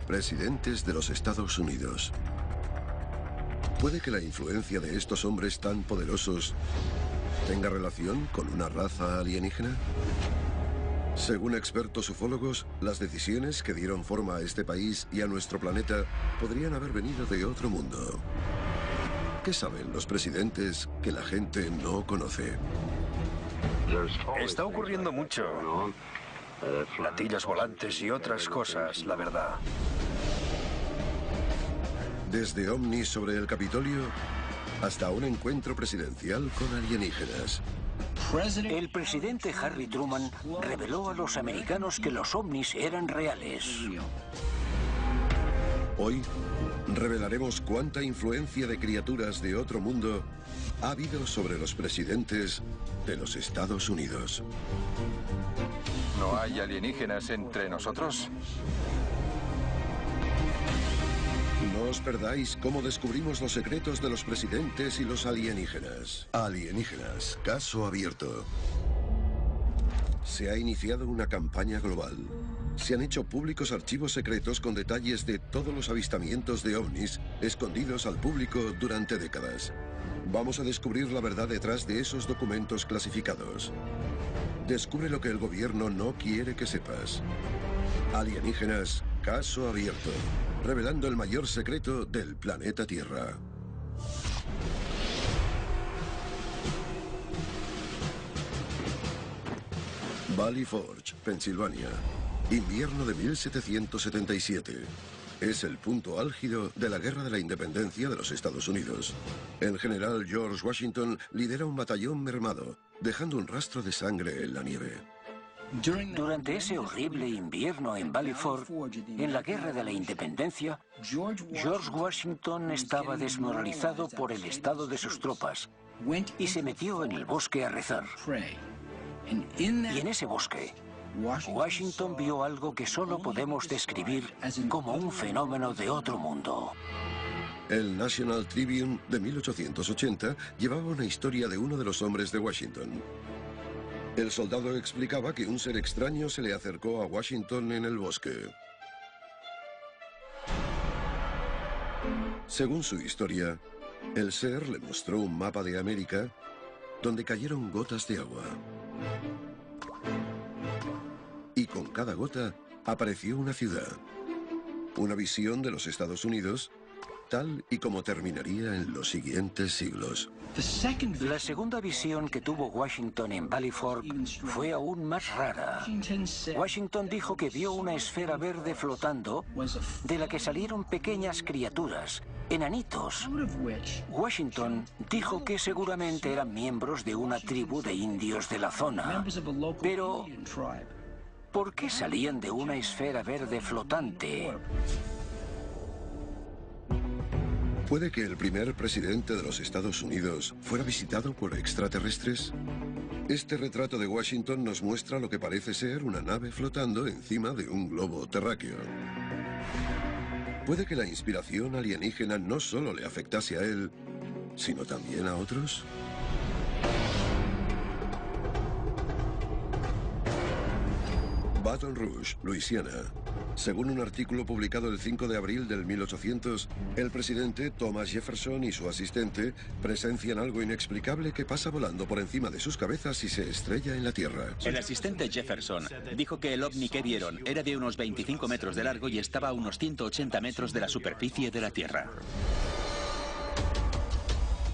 Presidentes de los Estados Unidos. ¿Puede que la influencia de estos hombres tan poderosos tenga relación con una raza alienígena? Según expertos ufólogos, las decisiones que dieron forma a este país y a nuestro planeta podrían haber venido de otro mundo. ¿Qué saben los presidentes que la gente no conoce? Está ocurriendo mucho. Platillos volantes y otras cosas, la verdad. Desde ovnis sobre el Capitolio hasta un encuentro presidencial con alienígenas. El presidente Harry Truman reveló a los americanos que los ovnis eran reales. Hoy revelaremos cuánta influencia de criaturas de otro mundo ha habido sobre los presidentes de los Estados Unidos. ¿No hay alienígenas entre nosotros? No os perdáis cómo descubrimos los secretos de los presidentes y los alienígenas. Alienígenas, caso abierto. Se ha iniciado una campaña global. Se han hecho públicos archivos secretos con detalles de todos los avistamientos de ovnis escondidos al público durante décadas. Vamos a descubrir la verdad detrás de esos documentos clasificados. Descubre lo que el gobierno no quiere que sepas. Alienígenas, caso abierto. Revelando el mayor secreto del planeta Tierra. Valley Forge, Pensilvania. Invierno de 1777. Es el punto álgido de la Guerra de la Independencia de los Estados Unidos. El general George Washington lidera un batallón mermado, dejando un rastro de sangre en la nieve. Durante ese horrible invierno en Valley Forge, en la Guerra de la Independencia, George Washington estaba desmoralizado por el estado de sus tropas y se metió en el bosque a rezar. Y en ese bosque, Washington vio algo que solo podemos describir como un fenómeno de otro mundo. El National Tribune de 1880 llevaba una historia de uno de los hombres de Washington. El soldado explicaba que un ser extraño se le acercó a Washington en el bosque. Según su historia, el ser le mostró un mapa de América donde cayeron gotas de agua. Y con cada gota apareció una ciudad. Una visión de los Estados Unidos, tal y como terminaría en los siguientes siglos. La segunda visión que tuvo Washington en Valley Forge fue aún más rara. Washington dijo que vio una esfera verde flotando de la que salieron pequeñas criaturas, enanitos. Washington dijo que seguramente eran miembros de una tribu de indios de la zona. Pero, ¿por qué salían de una esfera verde flotante? ¿Puede que el primer presidente de los Estados Unidos fuera visitado por extraterrestres? Este retrato de Washington nos muestra lo que parece ser una nave flotando encima de un globo terráqueo. ¿Puede que la inspiración alienígena no solo le afectase a él, sino también a otros? Baton Rouge, Luisiana. Según un artículo publicado el 5 de abril del 1800, el presidente Thomas Jefferson y su asistente presencian algo inexplicable que pasa volando por encima de sus cabezas y se estrella en la Tierra. El asistente Jefferson dijo que el ovni que vieron era de unos 25 metros de largo y estaba a unos 180 metros de la superficie de la Tierra.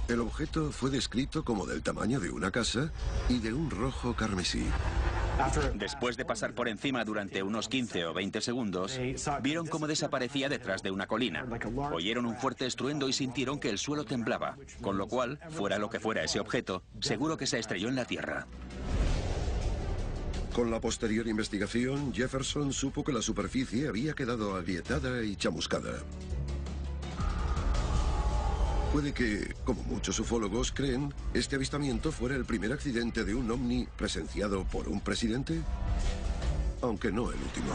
El objeto fue descrito como del tamaño de una casa y de un rojo carmesí. Después de pasar por encima durante unos 15 o 20 segundos, vieron cómo desaparecía detrás de una colina. Oyeron un fuerte estruendo y sintieron que el suelo temblaba, con lo cual, fuera lo que fuera ese objeto, seguro que se estrelló en la Tierra. Con la posterior investigación, Jefferson supo que la superficie había quedado agrietada y chamuscada. Puede que, como muchos ufólogos creen, este avistamiento fuera el primer accidente de un ovni presenciado por un presidente, aunque no el último.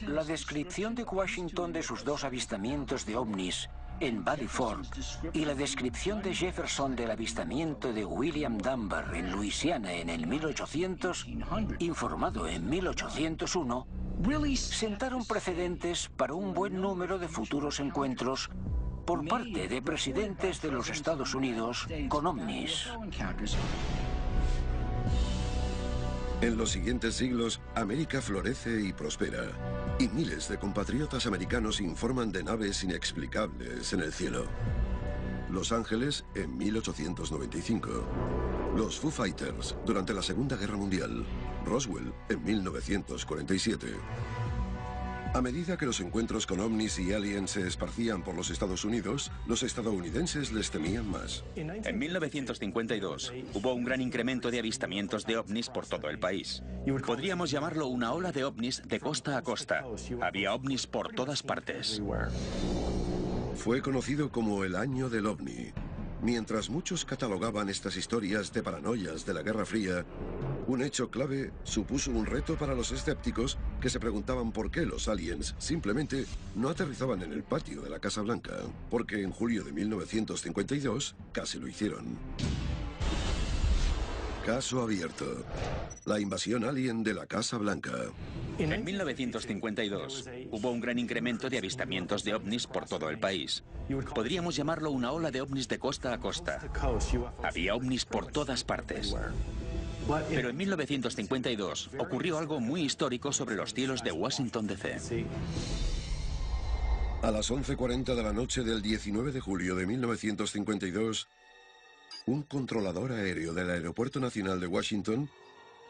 La descripción de Washington de sus dos avistamientos de ovnis en Valley Forge y la descripción de Jefferson del avistamiento de William Dunbar en Luisiana en el 1800, informado en 1801, sentaron precedentes para un buen número de futuros encuentros por parte de presidentes de los Estados Unidos con ovnis. En los siguientes siglos, América florece y prospera, y miles de compatriotas americanos informan de naves inexplicables en el cielo. Los Ángeles en 1895, los Foo Fighters durante la Segunda Guerra Mundial, Roswell en 1947. A medida que los encuentros con ovnis y aliens se esparcían por los Estados Unidos, los estadounidenses les temían más. En 1952 hubo un gran incremento de avistamientos de ovnis por todo el país. Podríamos llamarlo una ola de ovnis de costa a costa. Había ovnis por todas partes. Fue conocido como el Año del OVNI. Mientras muchos catalogaban estas historias de paranoias de la Guerra Fría, un hecho clave supuso un reto para los escépticos que se preguntaban por qué los aliens simplemente no aterrizaban en el patio de la Casa Blanca, porque en julio de 1952 casi lo hicieron. Caso abierto. La invasión alien de la Casa Blanca. En 1952 hubo un gran incremento de avistamientos de ovnis por todo el país. Podríamos llamarlo una ola de ovnis de costa a costa. Había ovnis por todas partes. Pero en 1952 ocurrió algo muy histórico sobre los cielos de Washington, D.C. A las 11:40 de la noche del 19 de julio de 1952, un controlador aéreo del Aeropuerto Nacional de Washington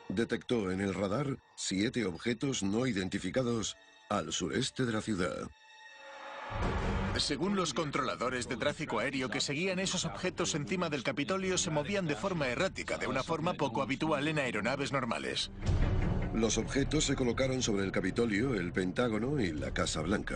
detectó en el radar 7 objetos no identificados al sureste de la ciudad. Según los controladores de tráfico aéreo que seguían esos objetos encima del Capitolio, se movían de forma errática, de una forma poco habitual en aeronaves normales. Los objetos se colocaron sobre el Capitolio, el Pentágono y la Casa Blanca.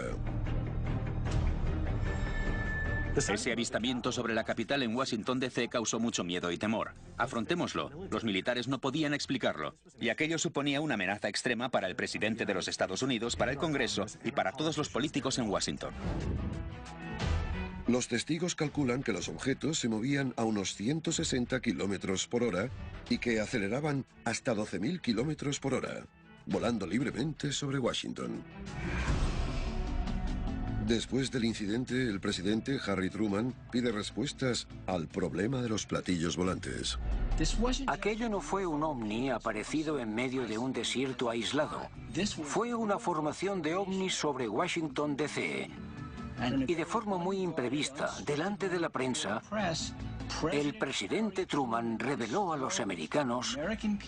Ese avistamiento sobre la capital en Washington, D.C. causó mucho miedo y temor. Afrontémoslo. Los militares no podían explicarlo. Y aquello suponía una amenaza extrema para el presidente de los Estados Unidos, para el Congreso y para todos los políticos en Washington. Los testigos calculan que los objetos se movían a unos 160 kilómetros por hora y que aceleraban hasta 12.000 kilómetros por hora, volando libremente sobre Washington. Después del incidente, el presidente Harry Truman pide respuestas al problema de los platillos volantes. Aquello no fue un ovni aparecido en medio de un desierto aislado. Fue una formación de ovnis sobre Washington, D.C. Y de forma muy imprevista, delante de la prensa, el presidente Truman reveló a los americanos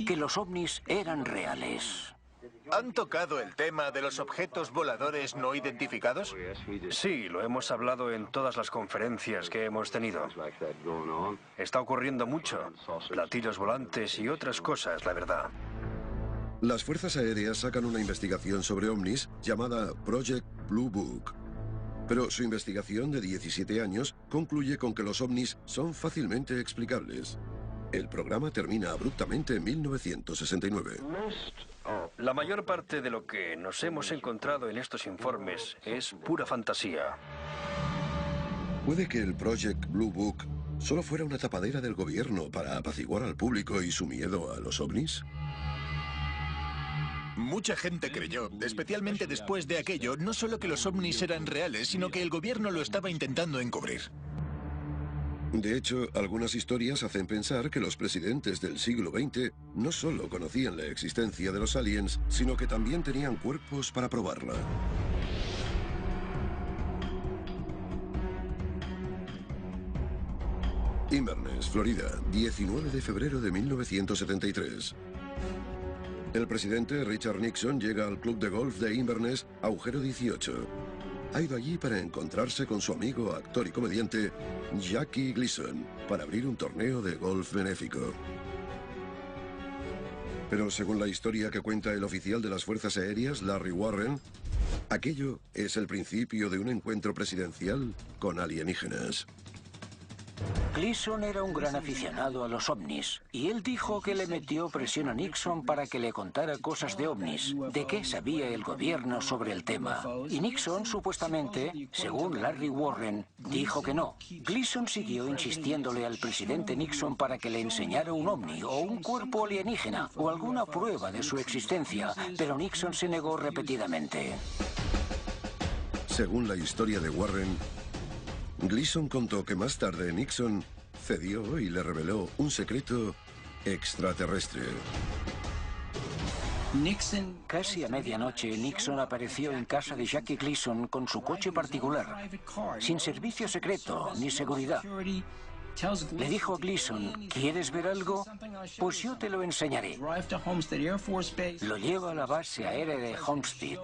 que los ovnis eran reales. ¿Han tocado el tema de los objetos voladores no identificados? Sí, lo hemos hablado en todas las conferencias que hemos tenido. Está ocurriendo mucho. Platillos volantes y otras cosas, la verdad. Las fuerzas aéreas sacan una investigación sobre ovnis llamada Project Blue Book. Pero su investigación de 17 años concluye con que los ovnis son fácilmente explicables. El programa termina abruptamente en 1969. La mayor parte de lo que nos hemos encontrado en estos informes es pura fantasía. ¿Puede que el Project Blue Book solo fuera una tapadera del gobierno para apaciguar al público y su miedo a los ovnis? Mucha gente creyó, especialmente después de aquello, no solo que los ovnis eran reales, sino que el gobierno lo estaba intentando encubrir. De hecho, algunas historias hacen pensar que los presidentes del siglo XX no solo conocían la existencia de los aliens, sino que también tenían cuerpos para probarla. Inverness, Florida, 19 de febrero de 1973. El presidente Richard Nixon llega al club de golf de Inverness, Agujero 18. Ha ido allí para encontrarse con su amigo, actor y comediante Jackie Gleason, para abrir un torneo de golf benéfico. Pero según la historia que cuenta el oficial de las Fuerzas Aéreas, Larry Warren, aquello es el principio de un encuentro presidencial con alienígenas. Gleason era un gran aficionado a los ovnis, y él dijo que le metió presión a Nixon para que le contara cosas de ovnis, de qué sabía el gobierno sobre el tema. Y Nixon, supuestamente, según Larry Warren, dijo que no. Gleason siguió insistiéndole al presidente Nixon para que le enseñara un ovni, o un cuerpo alienígena, o alguna prueba de su existencia, pero Nixon se negó repetidamente. Según la historia de Warren, Gleason contó que más tarde Nixon cedió y le reveló un secreto extraterrestre. Casi a medianoche, Nixon apareció en casa de Jackie Gleason con su coche particular, sin servicio secreto ni seguridad. Le dijo a Gleason, ¿quieres ver algo? Pues yo te lo enseñaré. Lo lleva a la base aérea de Homestead.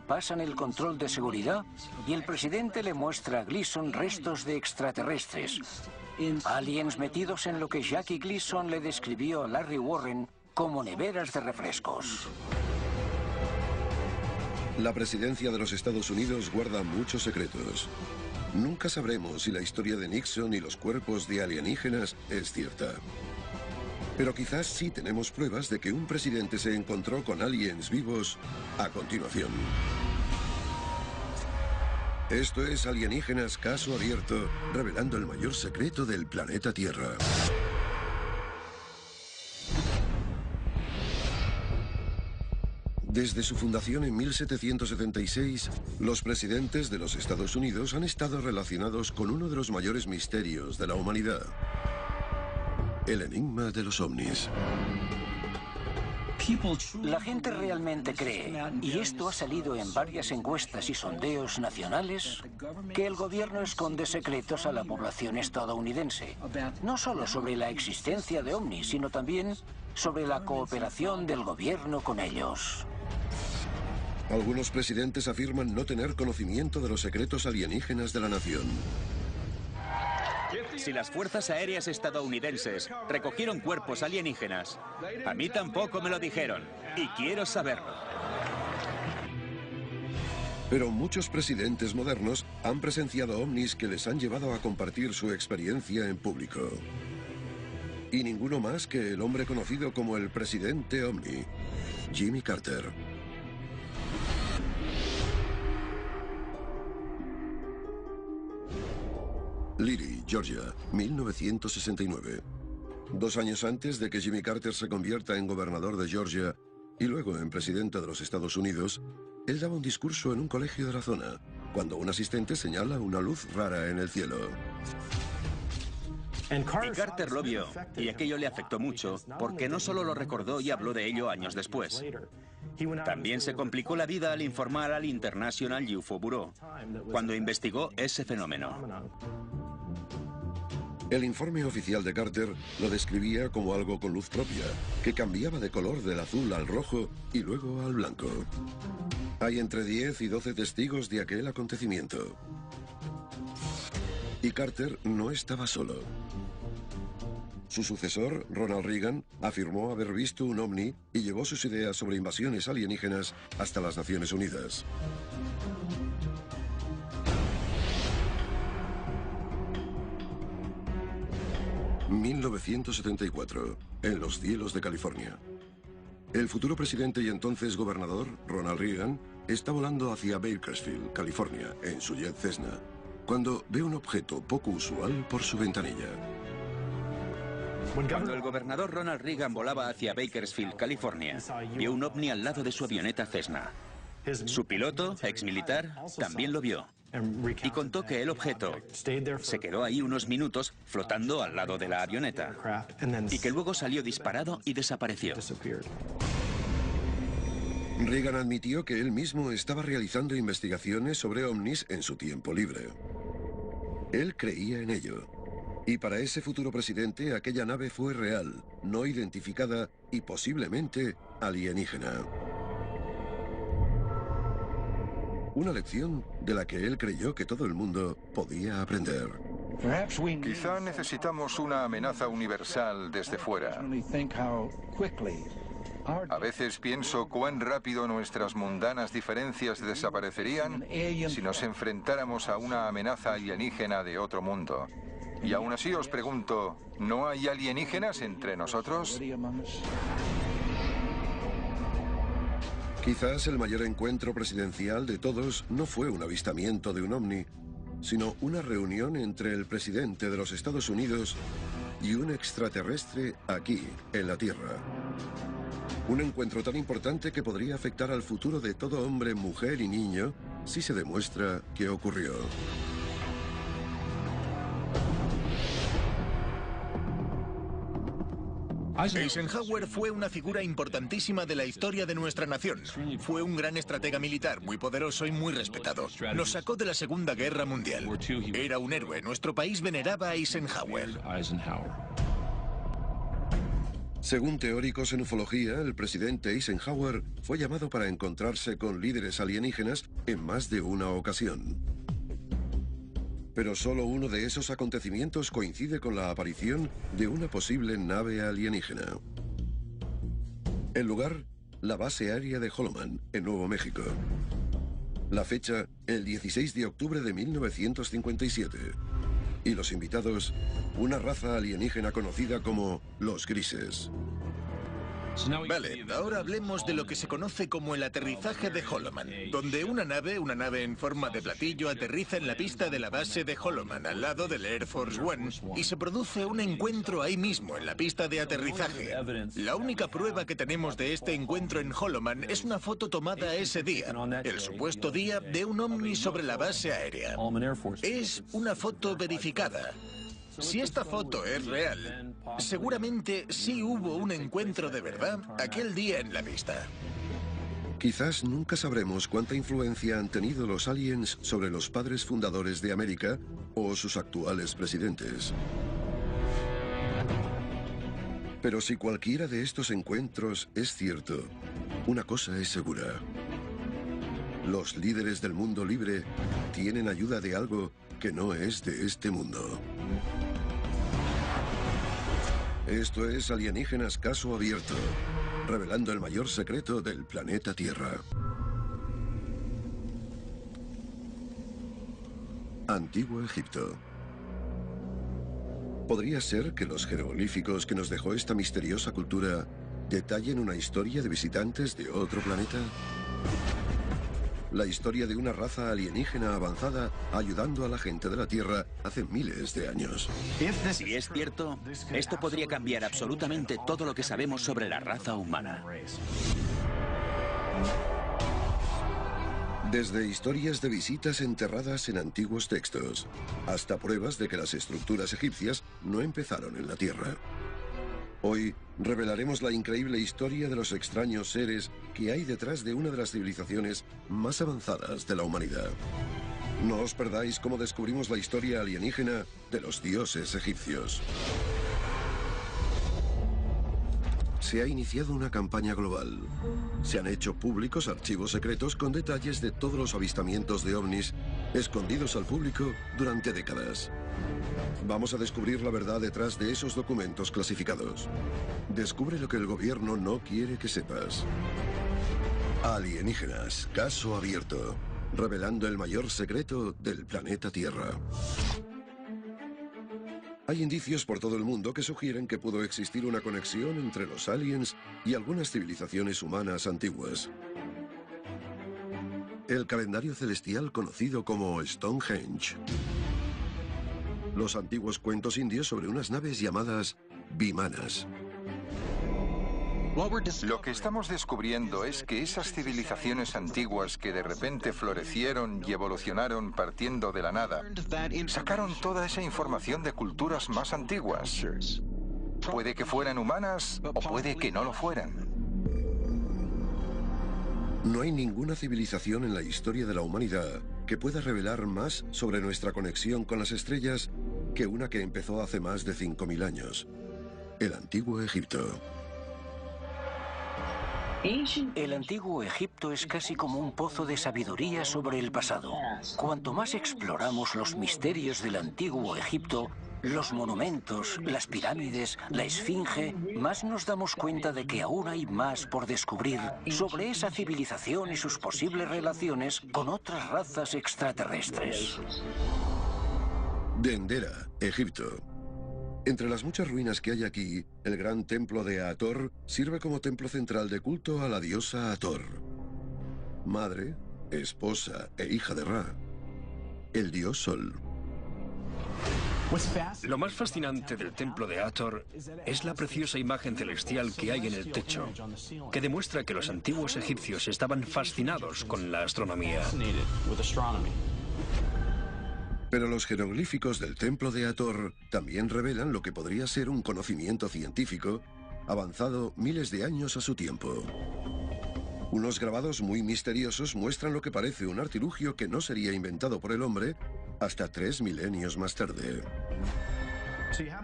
Pasan el control de seguridad y el presidente le muestra a Gleason restos de extraterrestres. Aliens metidos en lo que Jackie Gleason le describió a Larry Warren como neveras de refrescos. La presidencia de los Estados Unidos guarda muchos secretos. Nunca sabremos si la historia de Nixon y los cuerpos de alienígenas es cierta. Pero quizás sí tenemos pruebas de que un presidente se encontró con aliens vivos a continuación. Esto es Alienígenas Caso Abierto, revelando el mayor secreto del planeta Tierra. Desde su fundación en 1776, los presidentes de los Estados Unidos han estado relacionados con uno de los mayores misterios de la humanidad: el enigma de los ovnis. La gente realmente cree, y esto ha salido en varias encuestas y sondeos nacionales, que el gobierno esconde secretos a la población estadounidense. No solo sobre la existencia de ovnis, sino también sobre la cooperación del gobierno con ellos. Algunos presidentes afirman no tener conocimiento de los secretos alienígenas de la nación. Si las fuerzas aéreas estadounidenses recogieron cuerpos alienígenas, a mí tampoco me lo dijeron, y quiero saberlo. Pero muchos presidentes modernos han presenciado ovnis que les han llevado a compartir su experiencia en público. Y ninguno más que el hombre conocido como el presidente ovni, Jimmy Carter. Leary, Georgia, 1969. 2 años antes de que Jimmy Carter se convierta en gobernador de Georgia y luego en presidente de los Estados Unidos, él daba un discurso en un colegio de la zona, cuando un asistente señala una luz rara en el cielo. Y Carter lo vio, y aquello le afectó mucho, porque no solo lo recordó y habló de ello años después. También se complicó la vida al informar al International UFO Bureau, cuando investigó ese fenómeno. El informe oficial de Carter lo describía como algo con luz propia, que cambiaba de color del azul al rojo y luego al blanco. Hay entre 10 y 12 testigos de aquel acontecimiento. Y Carter no estaba solo. Su sucesor, Ronald Reagan, afirmó haber visto un ovni y llevó sus ideas sobre invasiones alienígenas hasta las Naciones Unidas. ...1974, en los cielos de California. El futuro presidente y entonces gobernador, Ronald Reagan, está volando hacia Bakersfield, California, en su jet Cessna, cuando ve un objeto poco usual por su ventanilla. Cuando el gobernador Ronald Reagan volaba hacia Bakersfield, California, vio un ovni al lado de su avioneta Cessna. Su piloto, exmilitar, también lo vio. Y contó que el objeto se quedó ahí unos minutos flotando al lado de la avioneta y que luego salió disparado y desapareció. Reagan admitió que él mismo estaba realizando investigaciones sobre ovnis en su tiempo libre. Él creía en ello. Y para ese futuro presidente, aquella nave fue real, no identificada y posiblemente alienígena. Una lección de la que él creyó que todo el mundo podía aprender. Quizá necesitamos una amenaza universal desde fuera. A veces pienso cuán rápido nuestras mundanas diferencias desaparecerían si nos enfrentáramos a una amenaza alienígena de otro mundo. Y aún así os pregunto, ¿no hay alienígenas entre nosotros? Quizás el mayor encuentro presidencial de todos no fue un avistamiento de un ovni, sino una reunión entre el presidente de los Estados Unidos y un extraterrestre aquí, en la Tierra. Un encuentro tan importante que podría afectar al futuro de todo hombre, mujer y niño si se demuestra que ocurrió. Eisenhower fue una figura importantísima de la historia de nuestra nación. Fue un gran estratega militar, muy poderoso y muy respetado. Nos sacó de la Segunda Guerra Mundial. Era un héroe. Nuestro país veneraba a Eisenhower. Según teóricos en ufología, el presidente Eisenhower fue llamado para encontrarse con líderes alienígenas en más de una ocasión. Pero solo uno de esos acontecimientos coincide con la aparición de una posible nave alienígena. El lugar, la base aérea de Holloman, en Nuevo México. La fecha, el 16 de octubre de 1957. Y los invitados, una raza alienígena conocida como los grises. Vale, ahora hablemos de lo que se conoce como el aterrizaje de Holloman, donde una nave en forma de platillo, aterriza en la pista de la base de Holloman, al lado del Air Force One, y se produce un encuentro ahí mismo, en la pista de aterrizaje. La única prueba que tenemos de este encuentro en Holloman es una foto tomada ese día, el supuesto día de un ovni sobre la base aérea. Es una foto verificada. Si esta foto es real, seguramente sí hubo un encuentro de verdad aquel día en la pista. Quizás nunca sabremos cuánta influencia han tenido los aliens sobre los padres fundadores de América o sus actuales presidentes. Pero si cualquiera de estos encuentros es cierto, una cosa es segura. Los líderes del mundo libre tienen ayuda de algo que no es de este mundo. Esto es Alienígenas Caso Abierto, revelando el mayor secreto del planeta Tierra. Antiguo Egipto. ¿Podría ser que los jeroglíficos que nos dejó esta misteriosa cultura detallen una historia de visitantes de otro planeta? La historia de una raza alienígena avanzada ayudando a la gente de la Tierra hace miles de años. Si es cierto, esto podría cambiar absolutamente todo lo que sabemos sobre la raza humana. Desde historias de visitas enterradas en antiguos textos, hasta pruebas de que las estructuras egipcias no empezaron en la Tierra. Hoy revelaremos la increíble historia de los extraños seres que hay detrás de una de las civilizaciones más avanzadas de la humanidad. No os perdáis cómo descubrimos la historia alienígena de los dioses egipcios. Se ha iniciado una campaña global. Se han hecho públicos archivos secretos con detalles de todos los avistamientos de ovnis escondidos al público durante décadas. Vamos a descubrir la verdad detrás de esos documentos clasificados. Descubre lo que el gobierno no quiere que sepas. Alienígenas, caso abierto, revelando el mayor secreto del planeta Tierra. Hay indicios por todo el mundo que sugieren que pudo existir una conexión entre los aliens y algunas civilizaciones humanas antiguas. El calendario celestial conocido como Stonehenge. Los antiguos cuentos indios sobre unas naves llamadas vimanas. Lo que estamos descubriendo es que esas civilizaciones antiguas que de repente florecieron y evolucionaron partiendo de la nada, sacaron toda esa información de culturas más antiguas. Puede que fueran humanas o puede que no lo fueran. No hay ninguna civilización en la historia de la humanidad que pueda revelar más sobre nuestra conexión con las estrellas que una que empezó hace más de 5000 años. El Antiguo Egipto. El Antiguo Egipto es casi como un pozo de sabiduría sobre el pasado. Cuanto más exploramos los misterios del Antiguo Egipto, los monumentos, las pirámides, la esfinge, más nos damos cuenta de que aún hay más por descubrir sobre esa civilización y sus posibles relaciones con otras razas extraterrestres. Dendera, Egipto. Entre las muchas ruinas que hay aquí, el gran templo de Hathor sirve como templo central de culto a la diosa Hathor, madre, esposa e hija de Ra, el dios Sol. Lo más fascinante del templo de Hathor es la preciosa imagen celestial que hay en el techo, que demuestra que los antiguos egipcios estaban fascinados con la astronomía. Pero los jeroglíficos del templo de Hathor también revelan lo que podría ser un conocimiento científico avanzado miles de años a su tiempo. Unos grabados muy misteriosos muestran lo que parece un artilugio que no sería inventado por el hombre hasta 3 milenios más tarde.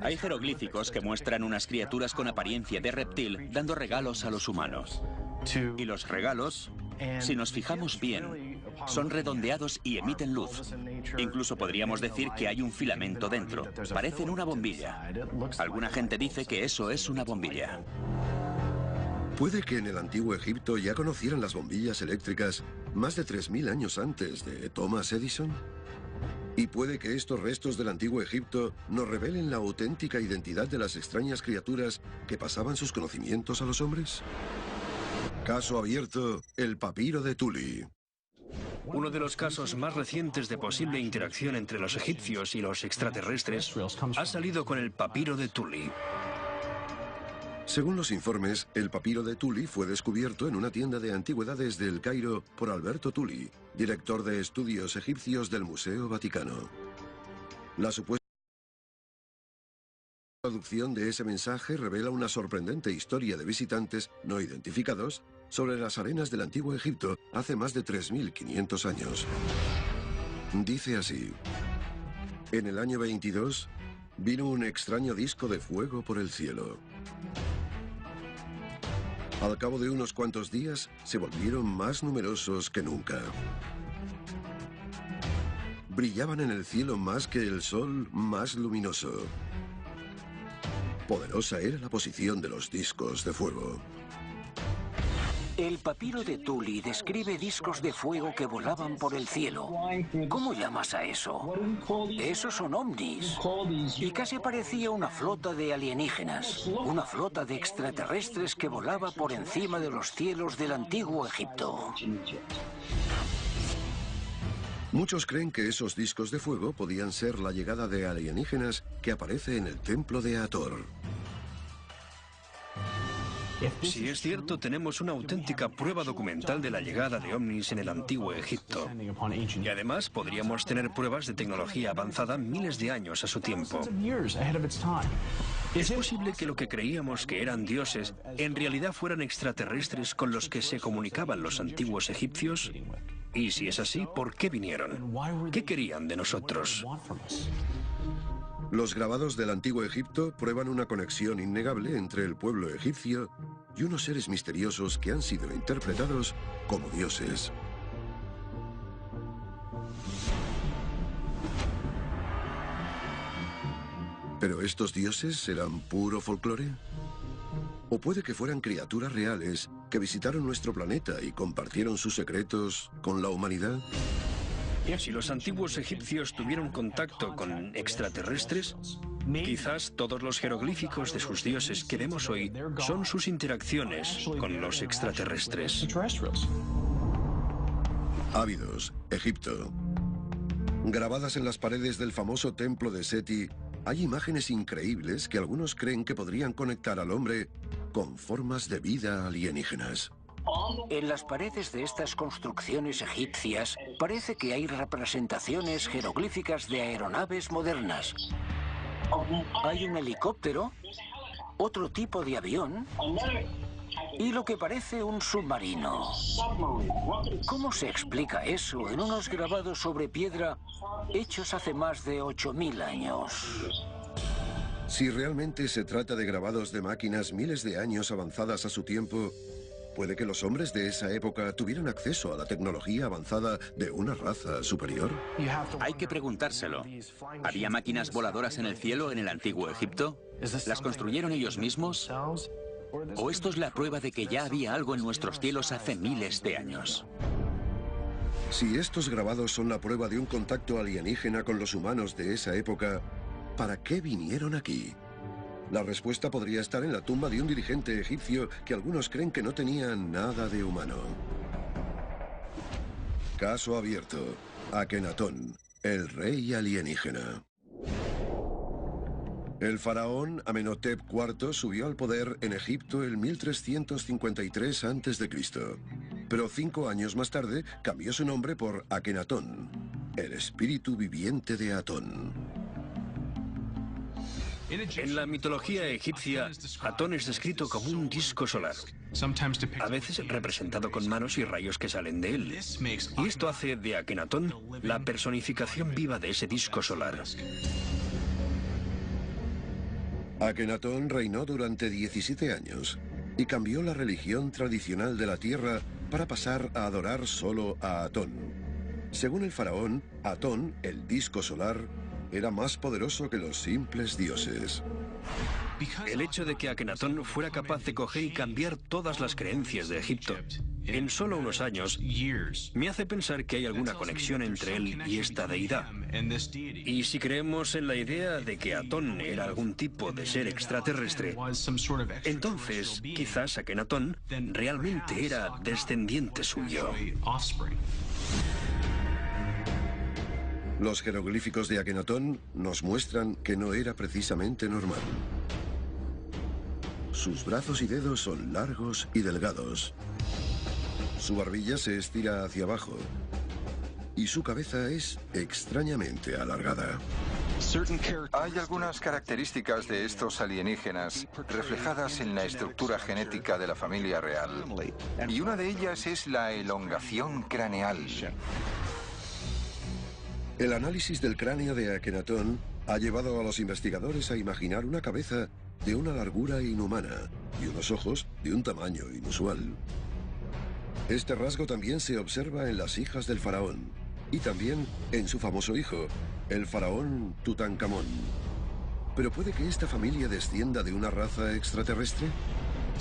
Hay jeroglíficos que muestran unas criaturas con apariencia de reptil dando regalos a los humanos. Y los regalos, si nos fijamos bien, son redondeados y emiten luz. Incluso podríamos decir que hay un filamento dentro. Parecen una bombilla. Alguna gente dice que eso es una bombilla. Puede que en el antiguo Egipto ya conocieran las bombillas eléctricas más de 3000 años antes de Thomas Edison. Y puede que estos restos del antiguo Egipto nos revelen la auténtica identidad de las extrañas criaturas que pasaban sus conocimientos a los hombres. Caso abierto, el papiro de Tuli. Uno de los casos más recientes de posible interacción entre los egipcios y los extraterrestres ha salido con el papiro de Tuli. Según los informes, el papiro de Tuli fue descubierto en una tienda de antigüedades de El Cairo por Alberto Tuli, director de estudios egipcios del Museo Vaticano. La supuesta traducción de ese mensaje revela una sorprendente historia de visitantes no identificados sobre las arenas del antiguo Egipto hace más de 3500 años. Dice así: en el año 22 vino un extraño disco de fuego por el cielo. Al cabo de unos cuantos días se volvieron más numerosos que nunca. Brillaban en el cielo más que el sol más luminoso. Poderosa era la posición de los discos de fuego. El papiro de Tuli describe discos de fuego que volaban por el cielo. ¿Cómo llamas a eso? Esos son ovnis. Y casi parecía una flota de alienígenas, una flota de extraterrestres que volaba por encima de los cielos del antiguo Egipto. Muchos creen que esos discos de fuego podían ser la llegada de alienígenas que aparece en el templo de Hathor. Si es cierto, tenemos una auténtica prueba documental de la llegada de ovnis en el antiguo Egipto. Y además podríamos tener pruebas de tecnología avanzada miles de años a su tiempo. ¿Es posible que lo que creíamos que eran dioses en realidad fueran extraterrestres con los que se comunicaban los antiguos egipcios? Y si es así, ¿por qué vinieron? ¿Qué querían de nosotros? Los grabados del antiguo Egipto prueban una conexión innegable entre el pueblo egipcio y unos seres misteriosos que han sido interpretados como dioses. ¿Pero estos dioses eran puro folclore? ¿O puede que fueran criaturas reales que visitaron nuestro planeta y compartieron sus secretos con la humanidad? Si los antiguos egipcios tuvieron contacto con extraterrestres, quizás todos los jeroglíficos de sus dioses que vemos hoy son sus interacciones con los extraterrestres. Abidos, Egipto. Grabadas en las paredes del famoso templo de Seti, hay imágenes increíbles que algunos creen que podrían conectar al hombre con formas de vida alienígenas. En las paredes de estas construcciones egipcias parece que hay representaciones jeroglíficas de aeronaves modernas. Hay un helicóptero, otro tipo de avión y lo que parece un submarino. ¿Cómo se explica eso en unos grabados sobre piedra hechos hace más de 8000 años? Si realmente se trata de grabados de máquinas miles de años avanzadas a su tiempo, ¿puede que los hombres de esa época tuvieran acceso a la tecnología avanzada de una raza superior? Hay que preguntárselo. ¿Había máquinas voladoras en el cielo en el antiguo Egipto? ¿Las construyeron ellos mismos? ¿O esto es la prueba de que ya había algo en nuestros cielos hace miles de años? Si estos grabados son la prueba de un contacto alienígena con los humanos de esa época, ¿para qué vinieron aquí? La respuesta podría estar en la tumba de un dirigente egipcio que algunos creen que no tenía nada de humano. Caso abierto. Akenatón, el rey alienígena. El faraón Amenhotep IV subió al poder en Egipto en 1353 a.C., pero 5 años más tarde cambió su nombre por Akenatón, el espíritu viviente de Atón. En la mitología egipcia, Atón es descrito como un disco solar, a veces representado con manos y rayos que salen de él. Y esto hace de Akenatón la personificación viva de ese disco solar. Akenatón reinó durante 17 años y cambió la religión tradicional de la tierra para pasar a adorar solo a Atón. Según el faraón, Atón, el disco solar, era más poderoso que los simples dioses. El hecho de que Akenatón fuera capaz de coger y cambiar todas las creencias de Egipto en solo unos años me hace pensar que hay alguna conexión entre él y esta deidad. Y si creemos en la idea de que Atón era algún tipo de ser extraterrestre, entonces quizás Akenatón realmente era descendiente suyo. Los jeroglíficos de Akenatón nos muestran que no era precisamente normal. Sus brazos y dedos son largos y delgados. Su barbilla se estira hacia abajo y su cabeza es extrañamente alargada. Hay algunas características de estos alienígenas reflejadas en la estructura genética de la familia real, y una de ellas es la elongación craneal. El análisis del cráneo de Akenatón ha llevado a los investigadores a imaginar una cabeza de una largura inhumana y unos ojos de un tamaño inusual. Este rasgo también se observa en las hijas del faraón y también en su famoso hijo, el faraón Tutankamón. ¿Pero puede que esta familia descienda de una raza extraterrestre?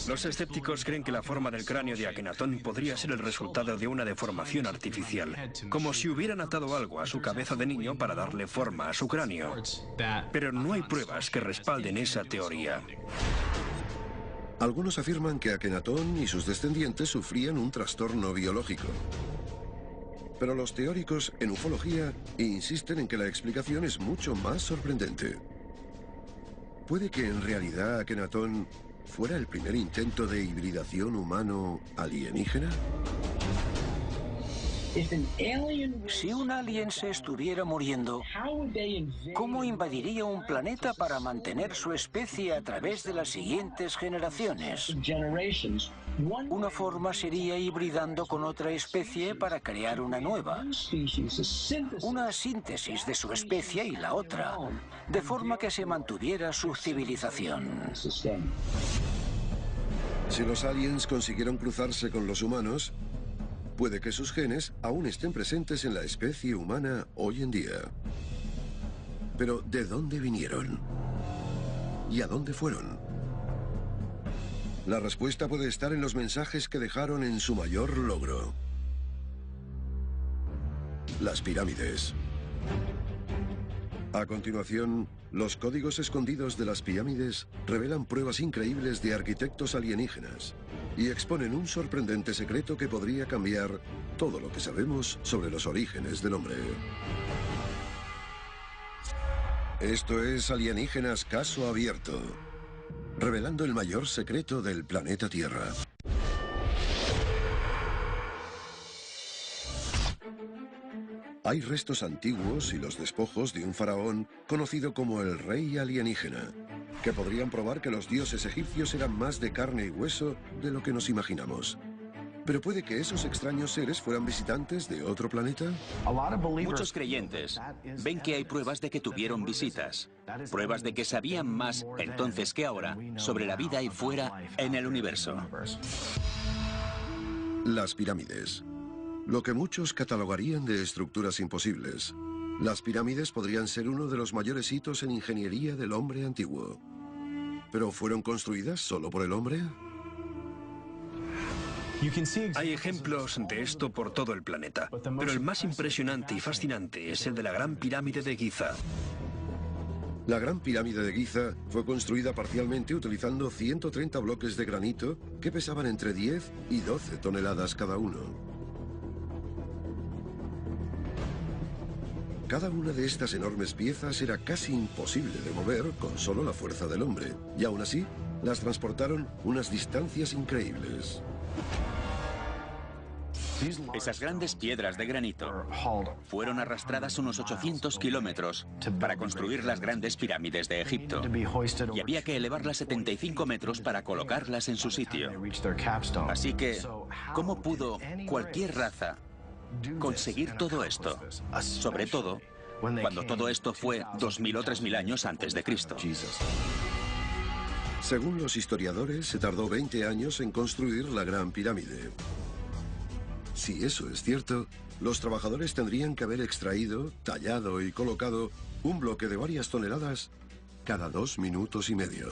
Los escépticos creen que la forma del cráneo de Akenatón podría ser el resultado de una deformación artificial, como si hubieran atado algo a su cabeza de niño para darle forma a su cráneo. Pero no hay pruebas que respalden esa teoría. Algunos afirman que Akenatón y sus descendientes sufrían un trastorno biológico. Pero los teóricos en ufología insisten en que la explicación es mucho más sorprendente. ¿Puede que en realidad Akenatón fuera el primer intento de hibridación humano-alienígena? Si un alien se estuviera muriendo, ¿cómo invadiría un planeta para mantener su especie a través de las siguientes generaciones? Una forma sería hibridando con otra especie para crear una nueva. Una síntesis de su especie y la otra, de forma que se mantuviera su civilización. Si los aliens consiguieron cruzarse con los humanos, puede que sus genes aún estén presentes en la especie humana hoy en día. Pero ¿de dónde vinieron? ¿Y a dónde fueron? La respuesta puede estar en los mensajes que dejaron en su mayor logro: las pirámides. A continuación, los códigos escondidos de las pirámides revelan pruebas increíbles de arquitectos alienígenas y exponen un sorprendente secreto que podría cambiar todo lo que sabemos sobre los orígenes del hombre. Esto es Alienígenas Caso Abierto, revelando el mayor secreto del planeta Tierra. Hay restos antiguos y los despojos de un faraón conocido como el rey alienígena, que podrían probar que los dioses egipcios eran más de carne y hueso de lo que nos imaginamos. ¿Pero puede que esos extraños seres fueran visitantes de otro planeta? Muchos creyentes ven que hay pruebas de que tuvieron visitas, pruebas de que sabían más entonces que ahora sobre la vida ahí fuera en el universo. Las pirámides. Lo que muchos catalogarían de estructuras imposibles. Las pirámides podrían ser uno de los mayores hitos en ingeniería del hombre antiguo. ¿Pero fueron construidas solo por el hombre? Hay ejemplos de esto por todo el planeta, pero el más impresionante y fascinante es el de la Gran Pirámide de Giza. La Gran Pirámide de Giza fue construida parcialmente utilizando 130 bloques de granito que pesaban entre 10 y 12 toneladas cada uno. Cada una de estas enormes piezas era casi imposible de mover con solo la fuerza del hombre, y aún así las transportaron unas distancias increíbles. Esas grandes piedras de granito fueron arrastradas unos 800 kilómetros para construir las grandes pirámides de Egipto, y había que elevarlas 75 metros para colocarlas en su sitio. Así que, ¿cómo pudo cualquier raza conseguir todo esto? Sobre todo, cuando todo esto fue 2000 o 3000 años antes de Cristo. Según los historiadores, se tardó 20 años en construir la Gran Pirámide. Si eso es cierto, los trabajadores tendrían que haber extraído, tallado y colocado un bloque de varias toneladas cada 2 minutos y medio.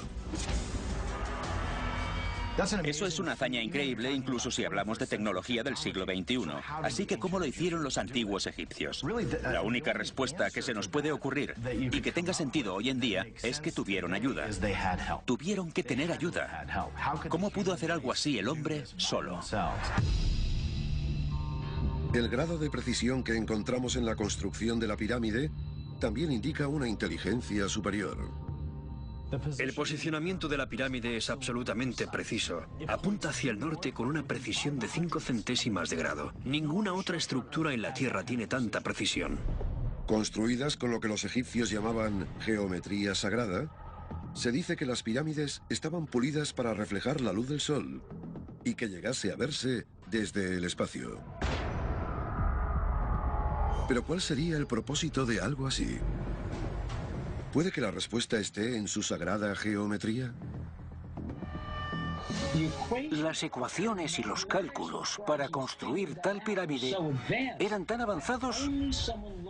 Eso es una hazaña increíble, incluso si hablamos de tecnología del siglo XXI. Así que, ¿cómo lo hicieron los antiguos egipcios? La única respuesta que se nos puede ocurrir y que tenga sentido hoy en día es que tuvieron ayuda. Tuvieron que tener ayuda. ¿Cómo pudo hacer algo así el hombre solo? El grado de precisión que encontramos en la construcción de la pirámide también indica una inteligencia superior. El posicionamiento de la pirámide es absolutamente preciso. Apunta hacia el norte con una precisión de 5 centésimas de grado. Ninguna otra estructura en la Tierra tiene tanta precisión. Construidas con lo que los egipcios llamaban geometría sagrada, se dice que las pirámides estaban pulidas para reflejar la luz del sol y que llegase a verse desde el espacio. Pero ¿cuál sería el propósito de algo así? ¿Puede que la respuesta esté en su sagrada geometría? Las ecuaciones y los cálculos para construir tal pirámide eran tan avanzados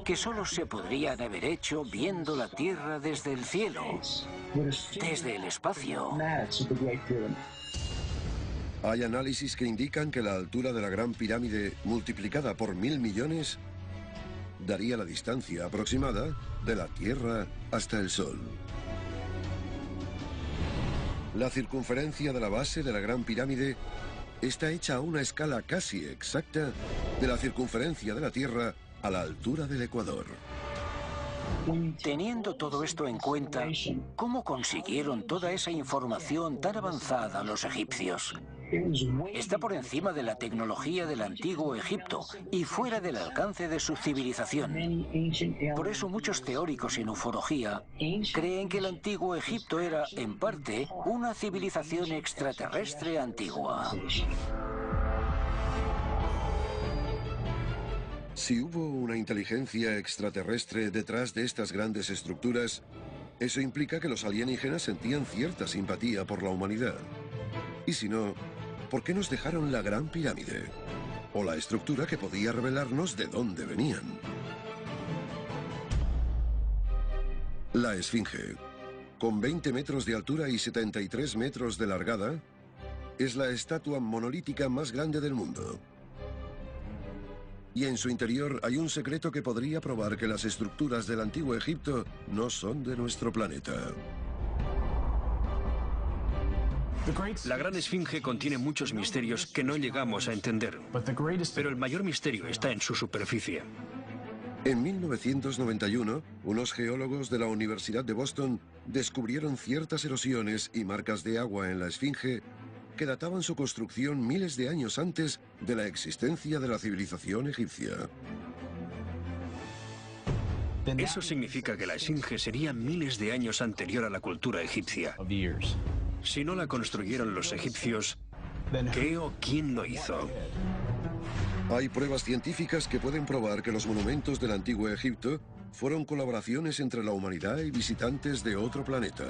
que solo se podrían haber hecho viendo la Tierra desde el cielo, desde el espacio. Hay análisis que indican que la altura de la Gran Pirámide multiplicada por 1000 millones daría la distancia aproximada de la Tierra hasta el Sol. La circunferencia de la base de la Gran Pirámide está hecha a una escala casi exacta de la circunferencia de la Tierra a la altura del Ecuador. Teniendo todo esto en cuenta, ¿cómo consiguieron toda esa información tan avanzada los egipcios? Está por encima de la tecnología del antiguo Egipto y fuera del alcance de su civilización. Por eso muchos teóricos en ufología creen que el antiguo Egipto era, en parte, una civilización extraterrestre antigua. Si hubo una inteligencia extraterrestre detrás de estas grandes estructuras, eso implica que los alienígenas sentían cierta simpatía por la humanidad. Y si no, ¿por qué nos dejaron la Gran Pirámide? O la estructura que podía revelarnos de dónde venían. La Esfinge, con 20 metros de altura y 73 metros de largada, es la estatua monolítica más grande del mundo. Y en su interior hay un secreto que podría probar que las estructuras del antiguo Egipto no son de nuestro planeta. La Gran Esfinge contiene muchos misterios que no llegamos a entender, pero el mayor misterio está en su superficie. En 1991, unos geólogos de la Universidad de Boston descubrieron ciertas erosiones y marcas de agua en la Esfinge que databan su construcción miles de años antes de la existencia de la civilización egipcia. Eso significa que la Esfinge sería miles de años anterior a la cultura egipcia. Si no la construyeron los egipcios, ¿qué o quién lo hizo? Hay pruebas científicas que pueden probar que los monumentos del antiguo Egipto fueron colaboraciones entre la humanidad y visitantes de otro planeta.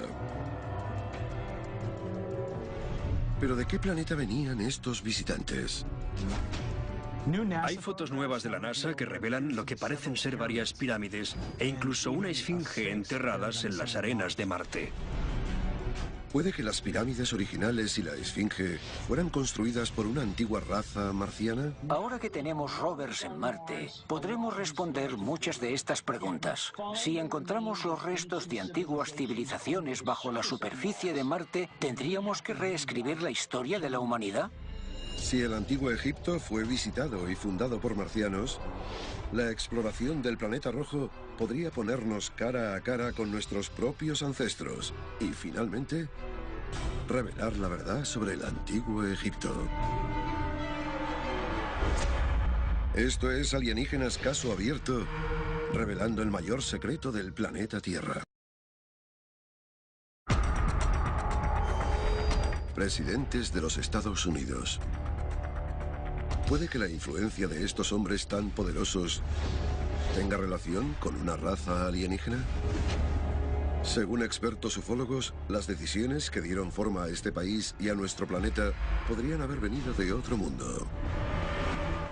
¿Pero de qué planeta venían estos visitantes? Hay fotos nuevas de la NASA que revelan lo que parecen ser varias pirámides e incluso una esfinge enterradas en las arenas de Marte. Puede que las pirámides originales y la Esfinge fueran construidas por una antigua raza marciana. Ahora que tenemos rovers en Marte, podremos responder muchas de estas preguntas. Si encontramos los restos de antiguas civilizaciones bajo la superficie de Marte, ¿tendríamos que reescribir la historia de la humanidad? Si el antiguo Egipto fue visitado y fundado por marcianos, la exploración del planeta rojo podría ponernos cara a cara con nuestros propios ancestros y, finalmente, revelar la verdad sobre el antiguo Egipto. Esto es Alienígenas Caso Abierto, revelando el mayor secreto del planeta Tierra. Presidentes de los Estados Unidos. ¿Puede que la influencia de estos hombres tan poderosos tenga relación con una raza alienígena? Según expertos ufólogos, las decisiones que dieron forma a este país y a nuestro planeta podrían haber venido de otro mundo.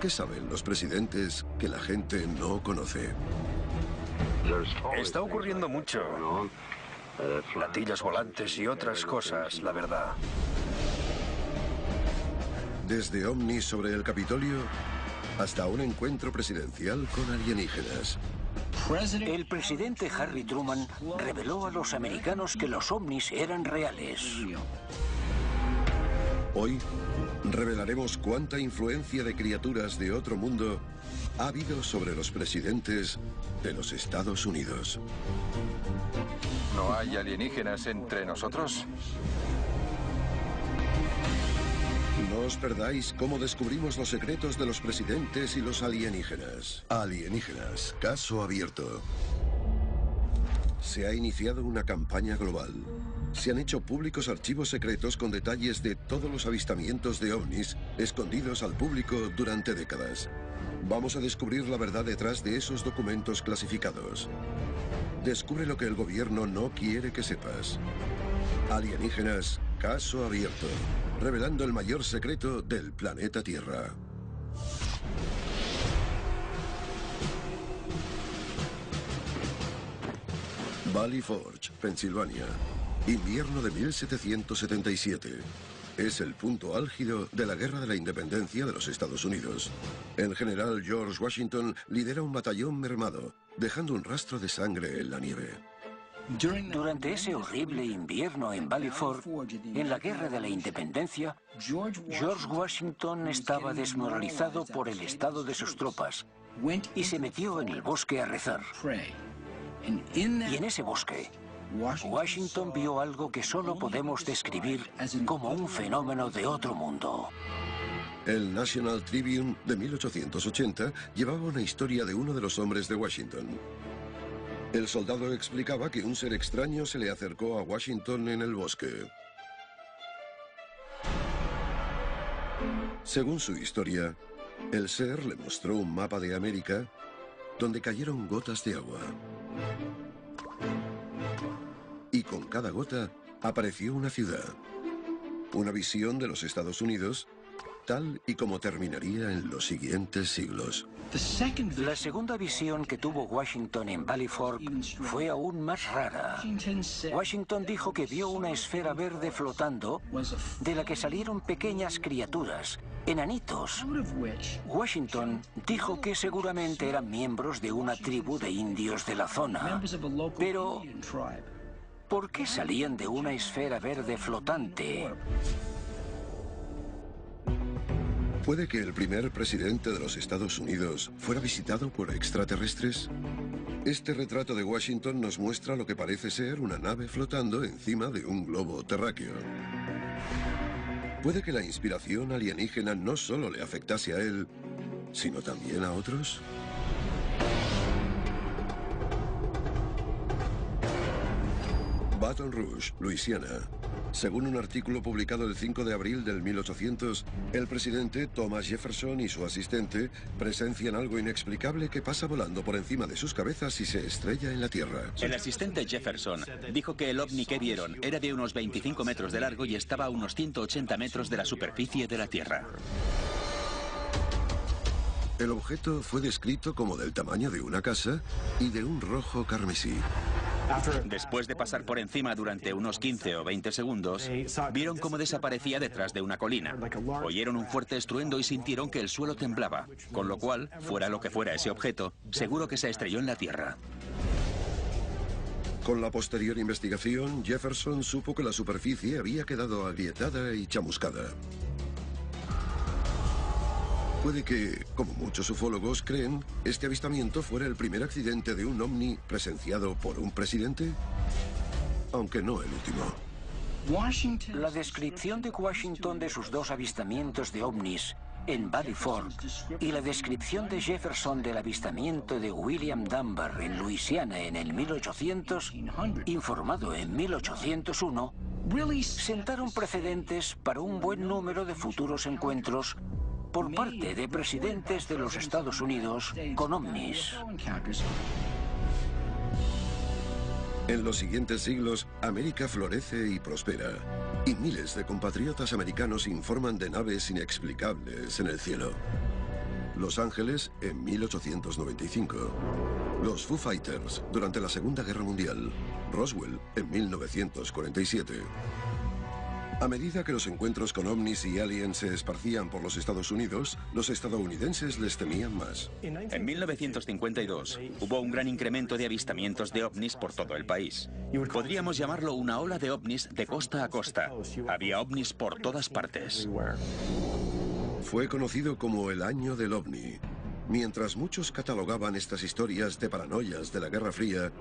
¿Qué saben los presidentes que la gente no conoce? Está ocurriendo mucho. Platillos volantes y otras cosas, la verdad. Desde ovnis sobre el Capitolio hasta un encuentro presidencial con alienígenas. El presidente Harry Truman reveló a los americanos que los ovnis eran reales. Hoy revelaremos cuánta influencia de criaturas de otro mundo ha habido sobre los presidentes de los Estados Unidos. ¿No hay alienígenas entre nosotros? No os perdáis cómo descubrimos los secretos de los presidentes y los alienígenas. Alienígenas, caso abierto. Se ha iniciado una campaña global. Se han hecho públicos archivos secretos con detalles de todos los avistamientos de ovnis escondidos al público durante décadas. Vamos a descubrir la verdad detrás de esos documentos clasificados. Descubre lo que el gobierno no quiere que sepas. Alienígenas, caso abierto, revelando el mayor secreto del planeta Tierra. Valley Forge, Pensilvania. Invierno de 1777. Es el punto álgido de la Guerra de la Independencia de los Estados Unidos. El general George Washington lidera un batallón mermado, dejando un rastro de sangre en la nieve. Durante ese horrible invierno en Valley Forge, en la Guerra de la Independencia, George Washington estaba desmoralizado por el estado de sus tropas y se metió en el bosque a rezar. Y en ese bosque, Washington vio algo que solo podemos describir como un fenómeno de otro mundo. El National Tribune de 1880 llevaba una historia de uno de los hombres de Washington. El soldado explicaba que un ser extraño se le acercó a Washington en el bosque. Según su historia, el ser le mostró un mapa de América donde cayeron gotas de agua. Y con cada gota apareció una ciudad. Una visión de los Estados Unidos, tal y como terminaría en los siguientes siglos. La segunda visión que tuvo Washington en Valley Forge fue aún más rara. Washington dijo que vio una esfera verde flotando de la que salieron pequeñas criaturas, enanitos. Washington dijo que seguramente eran miembros de una tribu de indios de la zona. Pero, ¿por qué salían de una esfera verde flotante? ¿Puede que el primer presidente de los Estados Unidos fuera visitado por extraterrestres? Este retrato de Washington nos muestra lo que parece ser una nave flotando encima de un globo terráqueo. ¿Puede que la inspiración alienígena no solo le afectase a él, sino también a otros? Baton Rouge, Luisiana. Según un artículo publicado el 5 de abril del 1800, el presidente Thomas Jefferson y su asistente presencian algo inexplicable que pasa volando por encima de sus cabezas y se estrella en la Tierra. El asistente Jefferson dijo que el ovni que vieron era de unos 25 metros de largo y estaba a unos 180 metros de la superficie de la Tierra. El objeto fue descrito como del tamaño de una casa y de un rojo carmesí. Después de pasar por encima durante unos 15 o 20 segundos, vieron cómo desaparecía detrás de una colina. Oyeron un fuerte estruendo y sintieron que el suelo temblaba, con lo cual, fuera lo que fuera ese objeto, seguro que se estrelló en la Tierra. Con la posterior investigación, Jefferson supo que la superficie había quedado agrietada y chamuscada. Puede que, como muchos ufólogos creen, este avistamiento fuera el primer accidente de un ovni presenciado por un presidente, aunque no el último. La descripción de Washington de sus dos avistamientos de ovnis en Valley Forge y la descripción de Jefferson del avistamiento de William Dunbar en Luisiana en el 1800, informado en 1801, sentaron precedentes para un buen número de futuros encuentros por parte de presidentes de los Estados Unidos con ovnis. En los siguientes siglos, América florece y prospera, y miles de compatriotas americanos informan de naves inexplicables en el cielo. Los Ángeles en 1895, los Foo Fighters durante la Segunda Guerra Mundial, Roswell en 1947. A medida que los encuentros con ovnis y aliens se esparcían por los Estados Unidos, los estadounidenses les temían más. En 1952 hubo un gran incremento de avistamientos de ovnis por todo el país. Podríamos llamarlo una ola de ovnis de costa a costa. Había ovnis por todas partes. Fue conocido como el Año del OVNI. Mientras muchos catalogaban estas historias de paranoias de la Guerra Fría,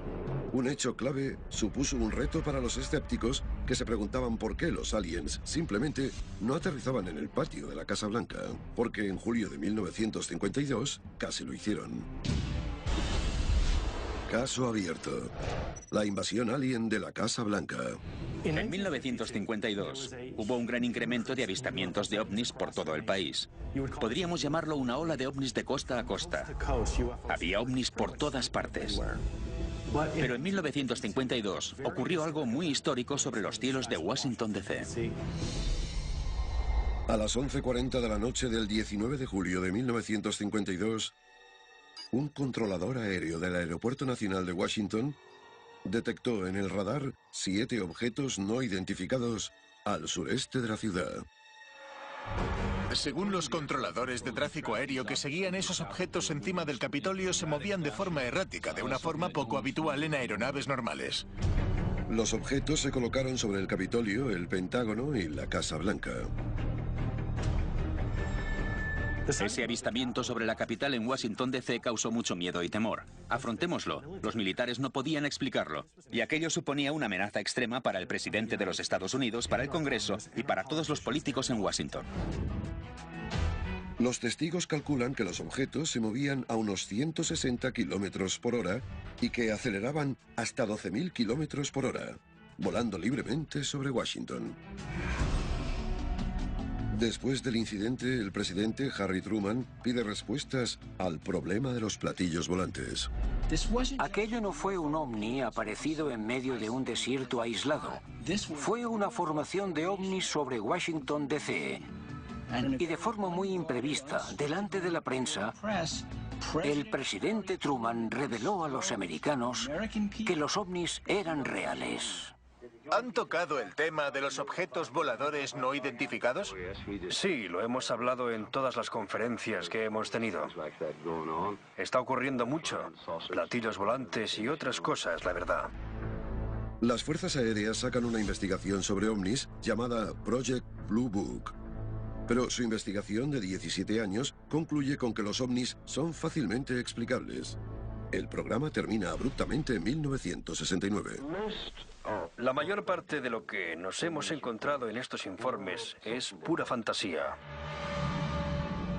un hecho clave supuso un reto para los escépticos que se preguntaban por qué los aliens simplemente no aterrizaban en el patio de la Casa Blanca, porque en julio de 1952 casi lo hicieron. Caso abierto. La invasión alien de la Casa Blanca. En 1952 hubo un gran incremento de avistamientos de ovnis por todo el país. Podríamos llamarlo una ola de ovnis de costa a costa. Había ovnis por todas partes. Pero en 1952 ocurrió algo muy histórico sobre los cielos de Washington, D.C. A las 11:40 de la noche del 19 de julio de 1952, un controlador aéreo del Aeropuerto Nacional de Washington detectó en el radar 7 objetos no identificados al sureste de la ciudad. Según los controladores de tráfico aéreo que seguían esos objetos encima del Capitolio, se movían de forma errática, de una forma poco habitual en aeronaves normales. Los objetos se colocaron sobre el Capitolio, el Pentágono y la Casa Blanca. Ese avistamiento sobre la capital en Washington, D.C. causó mucho miedo y temor. Afrontémoslo. Los militares no podían explicarlo. Y aquello suponía una amenaza extrema para el presidente de los Estados Unidos, para el Congreso y para todos los políticos en Washington. Los testigos calculan que los objetos se movían a unos 160 kilómetros por hora y que aceleraban hasta 12.000 kilómetros por hora, volando libremente sobre Washington. Después del incidente, el presidente Harry Truman pide respuestas al problema de los platillos volantes. Aquello no fue un ovni aparecido en medio de un desierto aislado. Fue una formación de ovnis sobre Washington, D.C. Y de forma muy imprevista, delante de la prensa, el presidente Truman reveló a los americanos que los ovnis eran reales. ¿Han tocado el tema de los objetos voladores no identificados? Sí, lo hemos hablado en todas las conferencias que hemos tenido. Está ocurriendo mucho. Platillos volantes y otras cosas, la verdad. Las fuerzas aéreas sacan una investigación sobre ovnis llamada Project Blue Book. Pero su investigación de 17 años concluye con que los ovnis son fácilmente explicables. El programa termina abruptamente en 1969. La mayor parte de lo que nos hemos encontrado en estos informes es pura fantasía.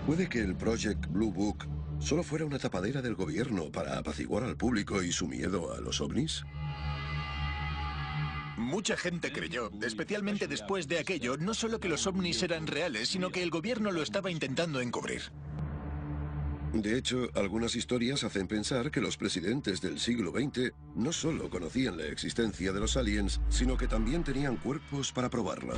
¿Puede que el Project Blue Book solo fuera una tapadera del gobierno para apaciguar al público y su miedo a los ovnis? Mucha gente creyó, especialmente después de aquello, no solo que los ovnis eran reales, sino que el gobierno lo estaba intentando encubrir. De hecho, algunas historias hacen pensar que los presidentes del siglo XX no solo conocían la existencia de los aliens, sino que también tenían cuerpos para probarla.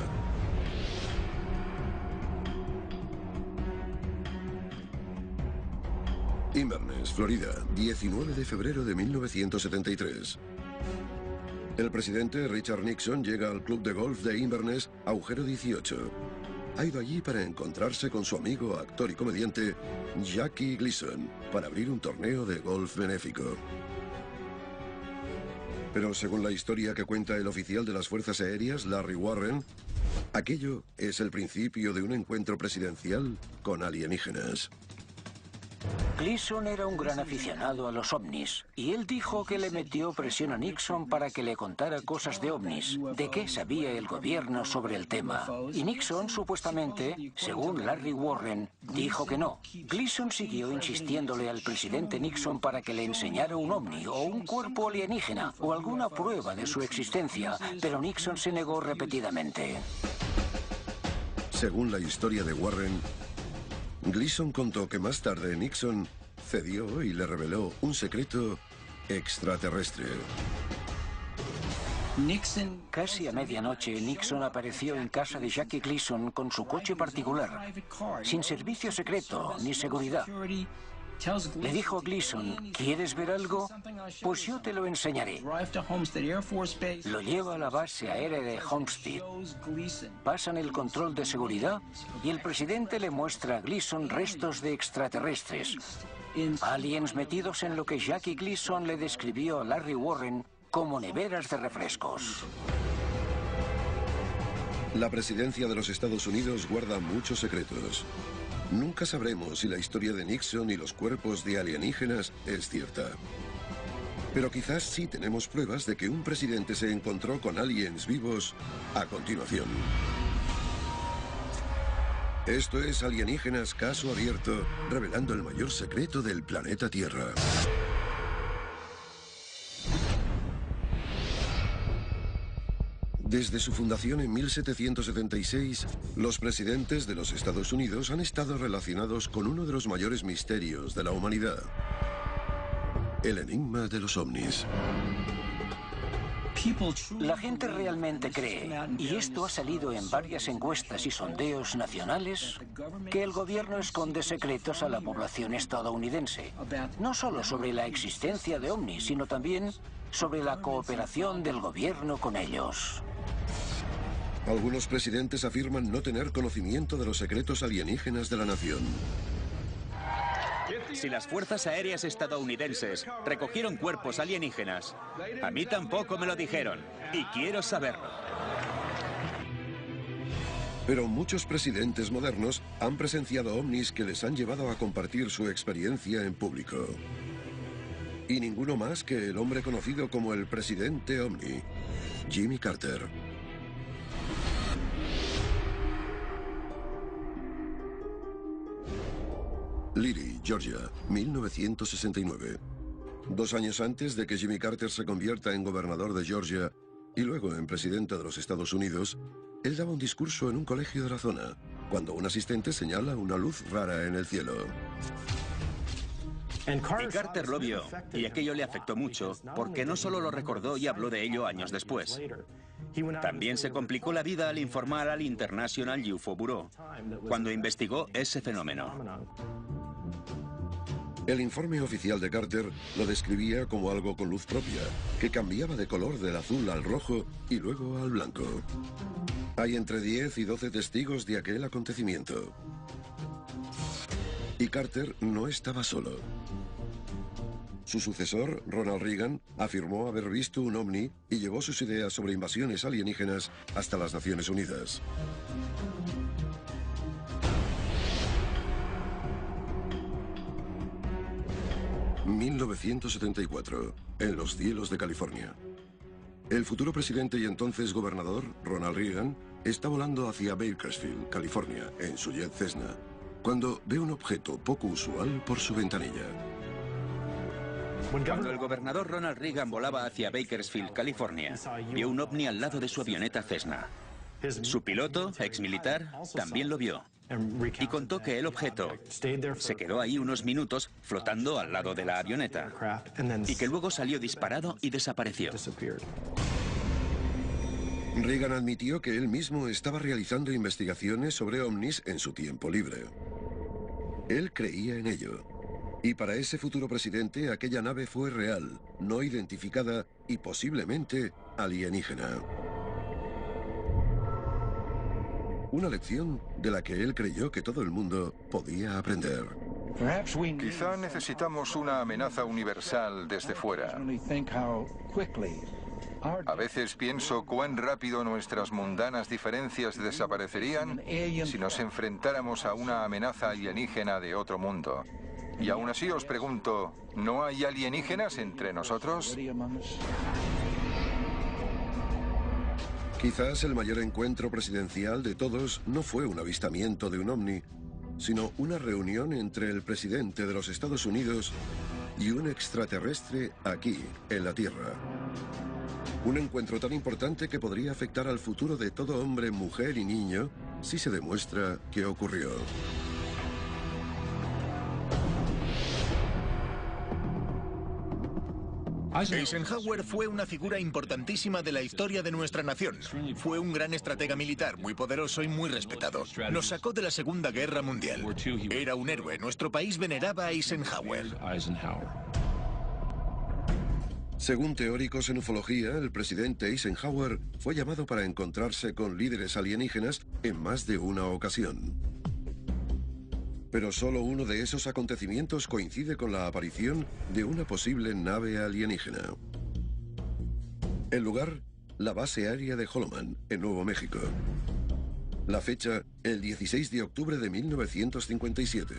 Inverness, Florida, 19 de febrero de 1973. El presidente Richard Nixon llega al club de golf de Inverness, Agujero 18. Ha ido allí para encontrarse con su amigo, actor y comediante Jackie Gleason, para abrir un torneo de golf benéfico. Pero según la historia que cuenta el oficial de las Fuerzas Aéreas, Larry Warren, aquello es el principio de un encuentro presidencial con alienígenas. Gleason era un gran aficionado a los ovnis, y él dijo que le metió presión a Nixon para que le contara cosas de ovnis, de qué sabía el gobierno sobre el tema. Y Nixon, supuestamente, según Larry Warren, dijo que no. Gleason siguió insistiéndole al presidente Nixon para que le enseñara un ovni, o un cuerpo alienígena, o alguna prueba de su existencia, pero Nixon se negó repetidamente. Según la historia de Warren, Gleason contó que más tarde Nixon cedió y le reveló un secreto extraterrestre. Casi a medianoche, Nixon apareció en casa de Jackie Gleason con su coche particular, sin servicio secreto ni seguridad. Le dijo a Gleason, ¿quieres ver algo? Pues yo te lo enseñaré. Lo lleva a la base aérea de Homestead. Pasan el control de seguridad y el presidente le muestra a Gleason restos de extraterrestres. Aliens metidos en lo que Jackie Gleason le describió a Larry Warren como neveras de refrescos. La presidencia de los Estados Unidos guarda muchos secretos. Nunca sabremos si la historia de Nixon y los cuerpos de alienígenas es cierta. Pero quizás sí tenemos pruebas de que un presidente se encontró con aliens vivos a continuación. Esto es Alienígenas Caso Abierto, revelando el mayor secreto del planeta Tierra. Desde su fundación en 1776, los presidentes de los Estados Unidos han estado relacionados con uno de los mayores misterios de la humanidad: el enigma de los ovnis. La gente realmente cree, y esto ha salido en varias encuestas y sondeos nacionales, que el gobierno esconde secretos a la población estadounidense. No solo sobre la existencia de ovnis, sino también sobre la cooperación del gobierno con ellos. Algunos presidentes afirman no tener conocimiento de los secretos alienígenas de la nación. Si las fuerzas aéreas estadounidenses recogieron cuerpos alienígenas, a mí tampoco me lo dijeron, y quiero saberlo. Pero muchos presidentes modernos han presenciado ovnis que les han llevado a compartir su experiencia en público. Y ninguno más que el hombre conocido como el presidente ovni, Jimmy Carter. Leary, Georgia, 1969. 2 años antes de que Jimmy Carter se convierta en gobernador de Georgia y luego en presidente de los Estados Unidos, él daba un discurso en un colegio de la zona, cuando un asistente señala una luz rara en el cielo. Y Carter lo vio, y aquello le afectó mucho, porque no solo lo recordó y habló de ello años después. También se complicó la vida al informar al International UFO Bureau, cuando investigó ese fenómeno. El informe oficial de Carter lo describía como algo con luz propia, que cambiaba de color del azul al rojo y luego al blanco. Hay entre 10 y 12 testigos de aquel acontecimiento. Y Carter no estaba solo. Su sucesor, Ronald Reagan, afirmó haber visto un ovni y llevó sus ideas sobre invasiones alienígenas hasta las Naciones Unidas. ...1974, en los cielos de California. El futuro presidente y entonces gobernador, Ronald Reagan, está volando hacia Bakersfield, California, en su jet Cessna, cuando ve un objeto poco usual por su ventanilla. Cuando el gobernador Ronald Reagan volaba hacia Bakersfield, California, vio un ovni al lado de su avioneta Cessna. Su piloto, exmilitar, también lo vio. Y contó que el objeto se quedó ahí unos minutos flotando al lado de la avioneta y que luego salió disparado y desapareció. Reagan admitió que él mismo estaba realizando investigaciones sobre ovnis en su tiempo libre. Él creía en ello. Y para ese futuro presidente, aquella nave fue real, no identificada y posiblemente alienígena. Una lección de la que él creyó que todo el mundo podía aprender. Quizá necesitamos una amenaza universal desde fuera. A veces pienso cuán rápido nuestras mundanas diferencias desaparecerían si nos enfrentáramos a una amenaza alienígena de otro mundo. Y aún así os pregunto, ¿no hay alienígenas entre nosotros? Quizás el mayor encuentro presidencial de todos no fue un avistamiento de un ovni, sino una reunión entre el presidente de los Estados Unidos y un extraterrestre aquí, en la Tierra. Un encuentro tan importante que podría afectar al futuro de todo hombre, mujer y niño si se demuestra que ocurrió. Eisenhower fue una figura importantísima de la historia de nuestra nación. Fue un gran estratega militar, muy poderoso y muy respetado. Nos sacó de la Segunda Guerra Mundial. Era un héroe. Nuestro país veneraba a Eisenhower. Según teóricos en ufología, el presidente Eisenhower fue llamado para encontrarse con líderes alienígenas en más de una ocasión. Pero solo uno de esos acontecimientos coincide con la aparición de una posible nave alienígena. El lugar, la base aérea de Holloman, en Nuevo México. La fecha, el 16 de octubre de 1957.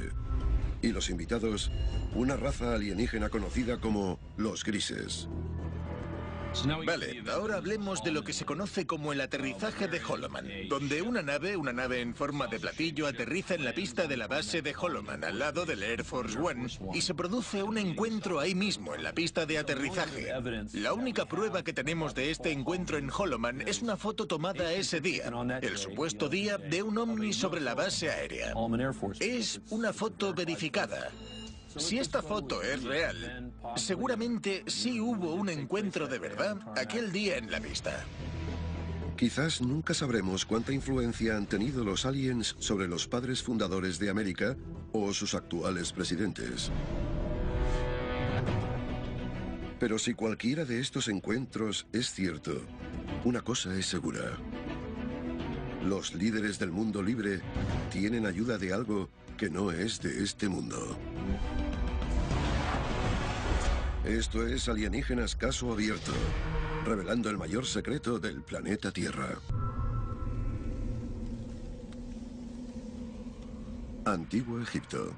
Y los invitados, una raza alienígena conocida como los grises. Vale, ahora hablemos de lo que se conoce como el aterrizaje de Holloman, donde una nave en forma de platillo, aterriza en la pista de la base de Holloman, al lado del Air Force One, y se produce un encuentro ahí mismo, en la pista de aterrizaje. La única prueba que tenemos de este encuentro en Holloman es una foto tomada ese día, el supuesto día de un ovni sobre la base aérea. Es una foto verificada. Si esta foto es real, seguramente sí hubo un encuentro de verdad aquel día en la pista. Quizás nunca sabremos cuánta influencia han tenido los aliens sobre los padres fundadores de América o sus actuales presidentes. Pero si cualquiera de estos encuentros es cierto, una cosa es segura. Los líderes del mundo libre tienen ayuda de algo que no es de este mundo. Esto es Alienígenas Caso Abierto, revelando el mayor secreto del planeta Tierra. Antiguo Egipto.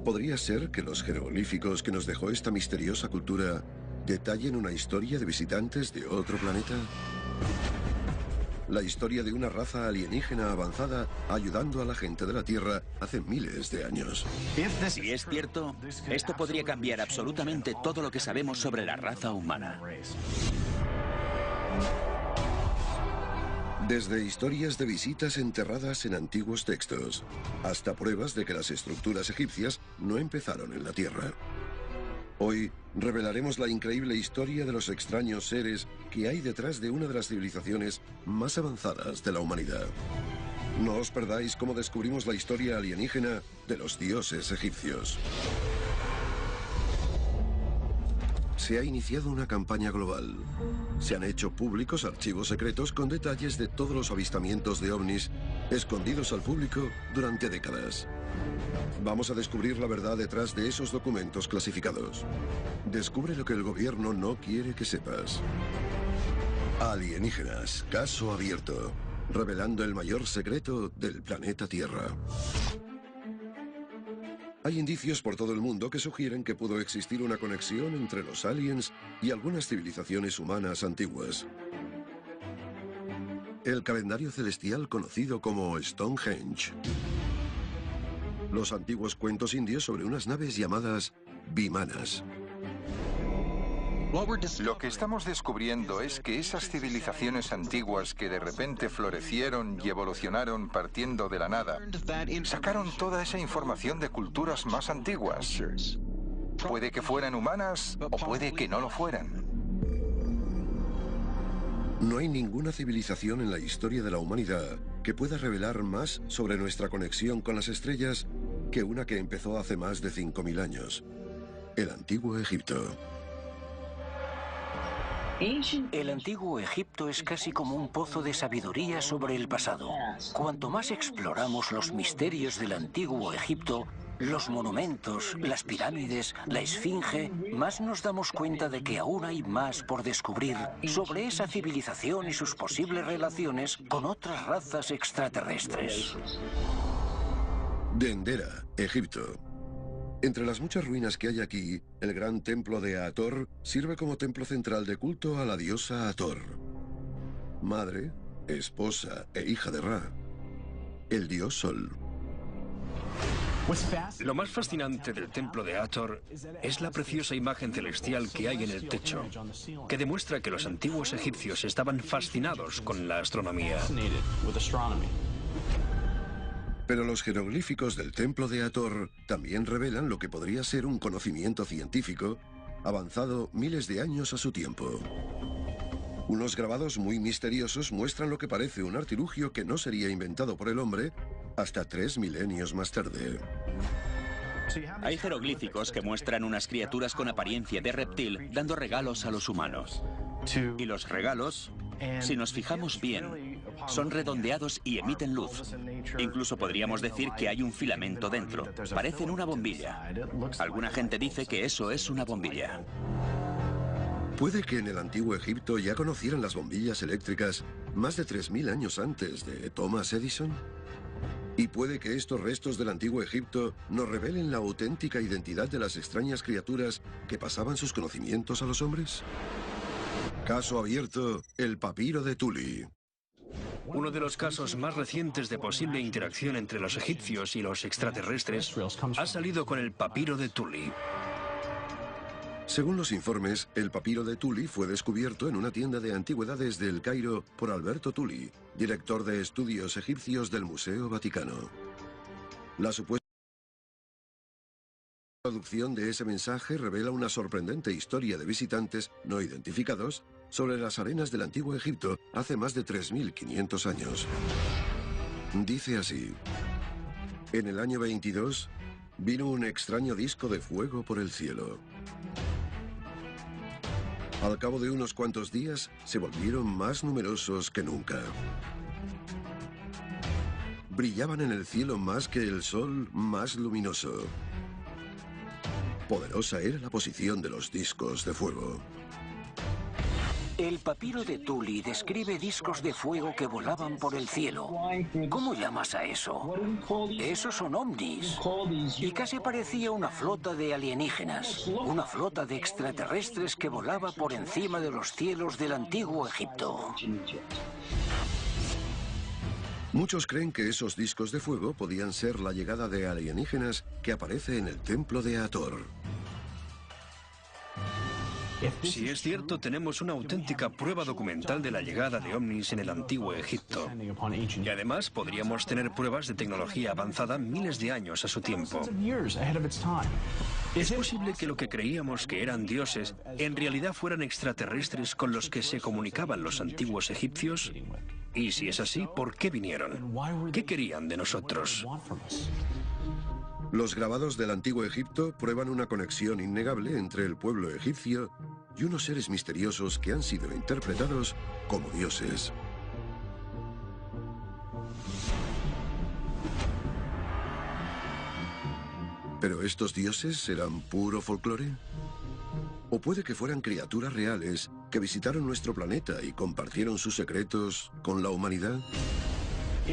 ¿Podría ser que los jeroglíficos que nos dejó esta misteriosa cultura detallen una historia de visitantes de otro planeta? La historia de una raza alienígena avanzada ayudando a la gente de la Tierra hace miles de años. Si es cierto, esto podría cambiar absolutamente todo lo que sabemos sobre la raza humana. Desde historias de visitas enterradas en antiguos textos, hasta pruebas de que las estructuras egipcias no empezaron en la Tierra. Hoy revelaremos la increíble historia de los extraños seres que hay detrás de una de las civilizaciones más avanzadas de la humanidad. No os perdáis cómo descubrimos la historia alienígena de los dioses egipcios. Se ha iniciado una campaña global. Se han hecho públicos archivos secretos con detalles de todos los avistamientos de ovnis escondidos al público durante décadas. Vamos a descubrir la verdad detrás de esos documentos clasificados. Descubre lo que el gobierno no quiere que sepas. Alienígenas, caso abierto, revelando el mayor secreto del planeta Tierra. Hay indicios por todo el mundo que sugieren que pudo existir una conexión entre los aliens y algunas civilizaciones humanas antiguas. El calendario celestial conocido como Stonehenge. Los antiguos cuentos indios sobre unas naves llamadas Vimanas. Lo que estamos descubriendo es que esas civilizaciones antiguas que de repente florecieron y evolucionaron partiendo de la nada, sacaron toda esa información de culturas más antiguas. Puede que fueran humanas o puede que no lo fueran. No hay ninguna civilización en la historia de la humanidad que pueda revelar más sobre nuestra conexión con las estrellas que una que empezó hace más de 5000 años. El Antiguo Egipto. El Antiguo Egipto es casi como un pozo de sabiduría sobre el pasado. Cuanto más exploramos los misterios del Antiguo Egipto, los monumentos, las pirámides, la esfinge, más nos damos cuenta de que aún hay más por descubrir sobre esa civilización y sus posibles relaciones con otras razas extraterrestres. Dendera, Egipto. Entre las muchas ruinas que hay aquí, el gran templo de Hathor sirve como templo central de culto a la diosa Hathor. Madre, esposa e hija de Ra, el dios Sol. Lo más fascinante del templo de Hathor es la preciosa imagen celestial que hay en el techo, que demuestra que los antiguos egipcios estaban fascinados con la astronomía. Pero los jeroglíficos del templo de Hathor también revelan lo que podría ser un conocimiento científico avanzado miles de años a su tiempo. Unos grabados muy misteriosos muestran lo que parece un artilugio que no sería inventado por el hombre hasta 3 milenios más tarde. Hay jeroglíficos que muestran unas criaturas con apariencia de reptil dando regalos a los humanos. Y los regalos, si nos fijamos bien, son redondeados y emiten luz. Incluso podríamos decir que hay un filamento dentro. Parecen una bombilla. Alguna gente dice que eso es una bombilla. Puede que en el Antiguo Egipto ya conocieran las bombillas eléctricas más de 3000 años antes de Thomas Edison. Y puede que estos restos del Antiguo Egipto nos revelen la auténtica identidad de las extrañas criaturas que pasaban sus conocimientos a los hombres. Caso abierto, el papiro de Tuli. Uno de los casos más recientes de posible interacción entre los egipcios y los extraterrestres ha salido con el papiro de Tuli. Según los informes, el papiro de Tuli fue descubierto en una tienda de antigüedades del Cairo por Alberto Tuli, director de estudios egipcios del Museo Vaticano. La supuesta traducción de ese mensaje revela una sorprendente historia de visitantes no identificados sobre las arenas del Antiguo Egipto hace más de 3500 años. Dice así: en el año 22 vino un extraño disco de fuego por el cielo. Al cabo de unos cuantos días se volvieron más numerosos que nunca. Brillaban en el cielo más que el sol más luminoso. Poderosa era la posición de los discos de fuego. El papiro de Tuli describe discos de fuego que volaban por el cielo. ¿Cómo llamas a eso? Esos son ovnis. Y casi parecía una flota de alienígenas, una flota de extraterrestres que volaba por encima de los cielos del Antiguo Egipto. Muchos creen que esos discos de fuego podían ser la llegada de alienígenas que aparece en el templo de Hathor. Si es cierto, tenemos una auténtica prueba documental de la llegada de ovnis en el Antiguo Egipto. Y además podríamos tener pruebas de tecnología avanzada miles de años a su tiempo. ¿Es posible que lo que creíamos que eran dioses en realidad fueran extraterrestres con los que se comunicaban los antiguos egipcios? Y si es así, ¿por qué vinieron? ¿Qué querían de nosotros? Los grabados del Antiguo Egipto prueban una conexión innegable entre el pueblo egipcio y unos seres misteriosos que han sido interpretados como dioses. ¿Pero estos dioses eran puro folclore? ¿O puede que fueran criaturas reales que visitaron nuestro planeta y compartieron sus secretos con la humanidad?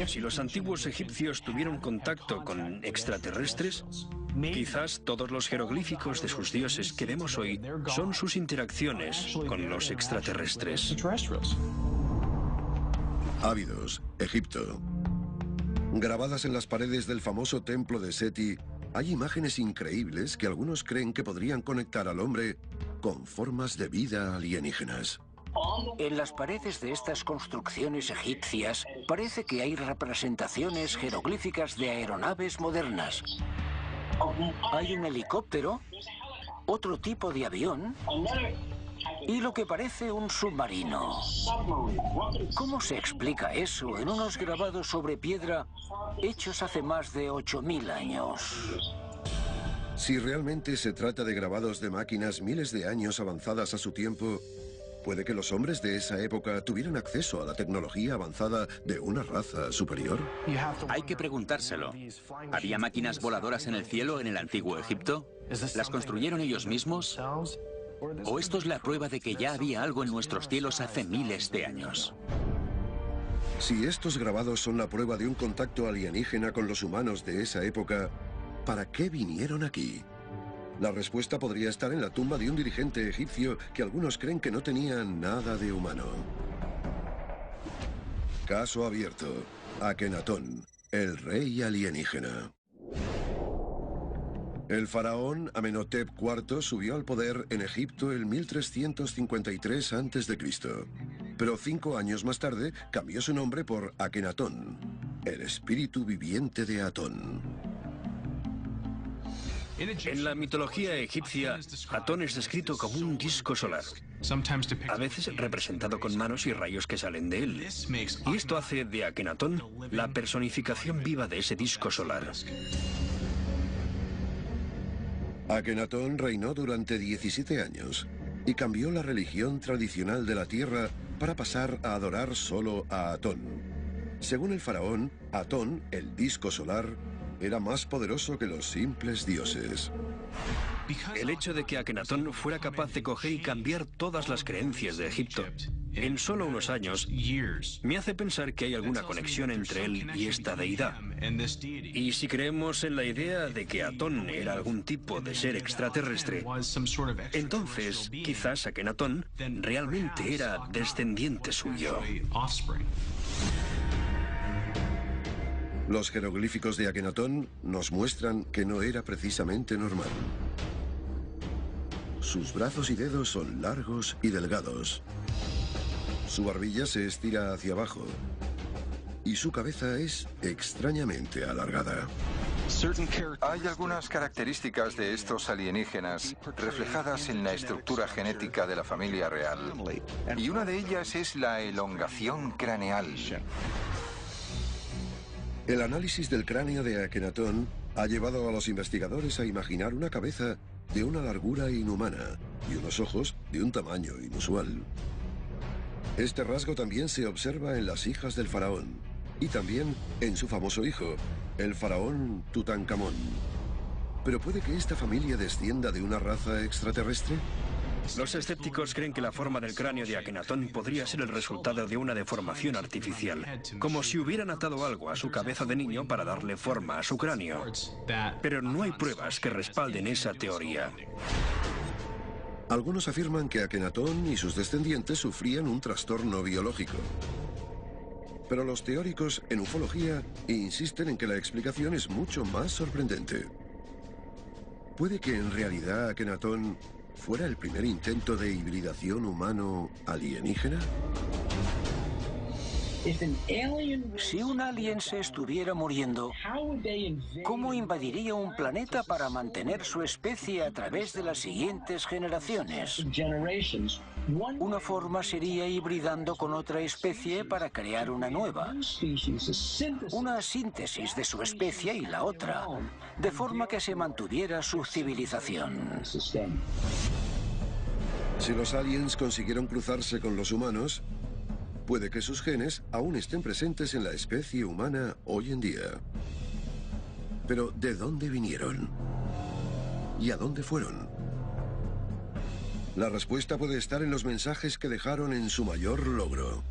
Si los antiguos egipcios tuvieron contacto con extraterrestres, quizás todos los jeroglíficos de sus dioses que vemos hoy son sus interacciones con los extraterrestres. Ábidos, Egipto. Grabadas en las paredes del famoso templo de Seti, hay imágenes increíbles que algunos creen que podrían conectar al hombre con formas de vida alienígenas. En las paredes de estas construcciones egipcias parece que hay representaciones jeroglíficas de aeronaves modernas. Hay un helicóptero, otro tipo de avión y lo que parece un submarino. ¿Cómo se explica eso en unos grabados sobre piedra hechos hace más de 8.000 años? Si realmente se trata de grabados de máquinas miles de años avanzadas a su tiempo, ¿puede que los hombres de esa época tuvieran acceso a la tecnología avanzada de una raza superior? Hay que preguntárselo. ¿Había máquinas voladoras en el cielo en el antiguo Egipto? ¿Las construyeron ellos mismos? ¿O esto es la prueba de que ya había algo en nuestros cielos hace miles de años? Si estos grabados son la prueba de un contacto alienígena con los humanos de esa época, ¿para qué vinieron aquí? La respuesta podría estar en la tumba de un dirigente egipcio que algunos creen que no tenía nada de humano. Caso abierto. Akenatón, el rey alienígena. El faraón Amenhotep IV subió al poder en Egipto en 1353 a.C., pero 5 años más tarde cambió su nombre por Akenatón, el espíritu viviente de Atón. En la mitología egipcia, Atón es descrito como un disco solar, a veces representado con manos y rayos que salen de él. Y esto hace de Akenatón la personificación viva de ese disco solar. Akenatón reinó durante 17 años y cambió la religión tradicional de la tierra para pasar a adorar solo a Atón. Según el faraón, Atón, el disco solar, era más poderoso que los simples dioses. El hecho de que Akenatón fuera capaz de coger y cambiar todas las creencias de Egipto en solo unos años me hace pensar que hay alguna conexión entre él y esta deidad. Y si creemos en la idea de que Atón era algún tipo de ser extraterrestre, entonces quizás Akenatón realmente era descendiente suyo. Los jeroglíficos de Akenatón nos muestran que no era precisamente normal. Sus brazos y dedos son largos y delgados. Su barbilla se estira hacia abajo y su cabeza es extrañamente alargada. Hay algunas características de estos alienígenas reflejadas en la estructura genética de la familia real, y una de ellas es la elongación craneal. El análisis del cráneo de Akenatón ha llevado a los investigadores a imaginar una cabeza de una largura inhumana y unos ojos de un tamaño inusual. Este rasgo también se observa en las hijas del faraón y también en su famoso hijo, el faraón Tutankamón. ¿Pero puede que esta familia descienda de una raza extraterrestre? Los escépticos creen que la forma del cráneo de Akenatón podría ser el resultado de una deformación artificial, como si hubieran atado algo a su cabeza de niño para darle forma a su cráneo. Pero no hay pruebas que respalden esa teoría. Algunos afirman que Akenatón y sus descendientes sufrían un trastorno biológico. Pero los teóricos en ufología insisten en que la explicación es mucho más sorprendente. ¿Puede que en realidad Akenatón fuera el primer intento de hibridación humano-alienígena? Si un alien se estuviera muriendo, ¿cómo invadiría un planeta para mantener su especie a través de las siguientes generaciones? Una forma sería hibridando con otra especie para crear una nueva. Una síntesis de su especie y la otra, de forma que se mantuviera su civilización. Si los aliens consiguieron cruzarse con los humanos, puede que sus genes aún estén presentes en la especie humana hoy en día. Pero ¿de dónde vinieron? ¿Y a dónde fueron? La respuesta puede estar en los mensajes que dejaron en su mayor logro: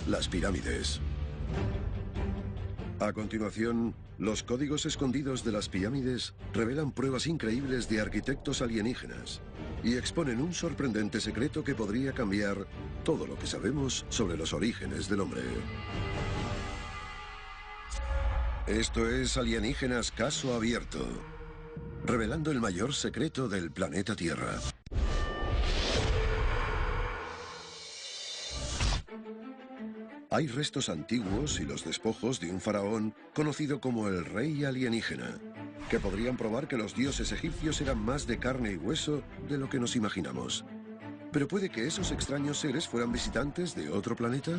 las pirámides. A continuación, los códigos escondidos de las pirámides revelan pruebas increíbles de arquitectos alienígenas y exponen un sorprendente secreto que podría cambiar todo lo que sabemos sobre los orígenes del hombre. Esto es Alienígenas Caso Abierto, revelando el mayor secreto del planeta Tierra. Hay restos antiguos y los despojos de un faraón conocido como el Rey Alienígena. que podrían probar que los dioses egipcios eran más de carne y hueso de lo que nos imaginamos. Pero puede que esos extraños seres fueran visitantes de otro planeta.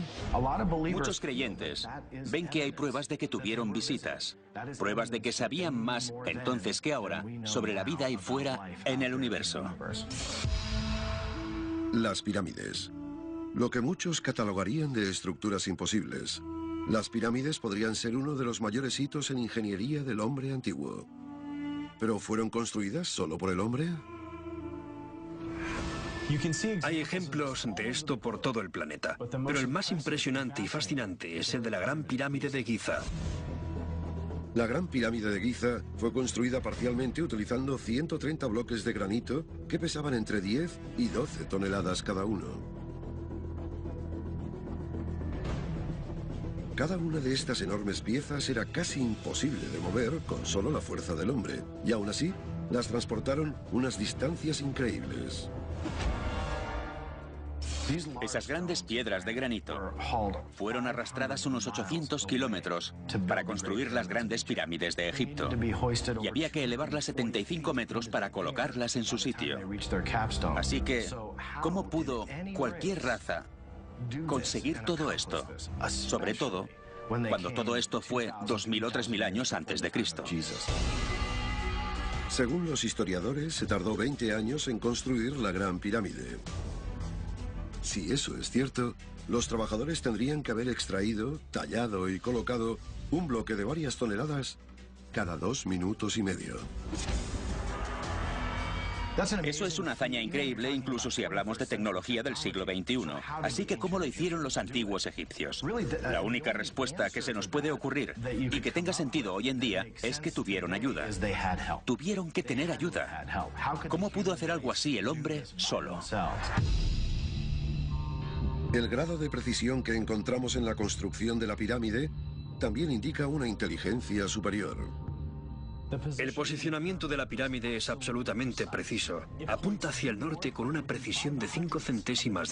Muchos creyentes ven que hay pruebas de que tuvieron visitas, pruebas de que sabían más entonces que ahora sobre la vida ahí fuera en el universo. Las pirámides. Lo que muchos catalogarían de estructuras imposibles. Las pirámides podrían ser uno de los mayores hitos en ingeniería del hombre antiguo. ¿Pero fueron construidas solo por el hombre? Hay ejemplos de esto por todo el planeta, pero el más impresionante y fascinante es el de la Gran Pirámide de Giza. La Gran Pirámide de Giza fue construida parcialmente utilizando 130 bloques de granito que pesaban entre 10 y 12 toneladas cada uno. Cada una de estas enormes piezas era casi imposible de mover con solo la fuerza del hombre, y aún así las transportaron unas distancias increíbles. Esas grandes piedras de granito fueron arrastradas unos 800 kilómetros para construir las grandes pirámides de Egipto. Y había que elevarlas 75 metros para colocarlas en su sitio. Así que, ¿cómo pudo cualquier raza conseguir todo esto? Sobre todo, cuando todo esto fue 2000 o 3000 años antes de Cristo. Según los historiadores, se tardó 20 años en construir la Gran Pirámide. Si eso es cierto, los trabajadores tendrían que haber extraído, tallado y colocado un bloque de varias toneladas cada 2 minutos y medio. Eso es una hazaña increíble, incluso si hablamos de tecnología del siglo XXI. Así que, ¿cómo lo hicieron los antiguos egipcios? La única respuesta que se nos puede ocurrir y que tenga sentido hoy en día es que tuvieron ayuda. Tuvieron que tener ayuda. ¿Cómo pudo hacer algo así el hombre solo? El grado de precisión que encontramos en la construcción de la pirámide también indica una inteligencia superior. El posicionamiento de la pirámide es absolutamente preciso. Apunta hacia el norte con una precisión de 5 centésimas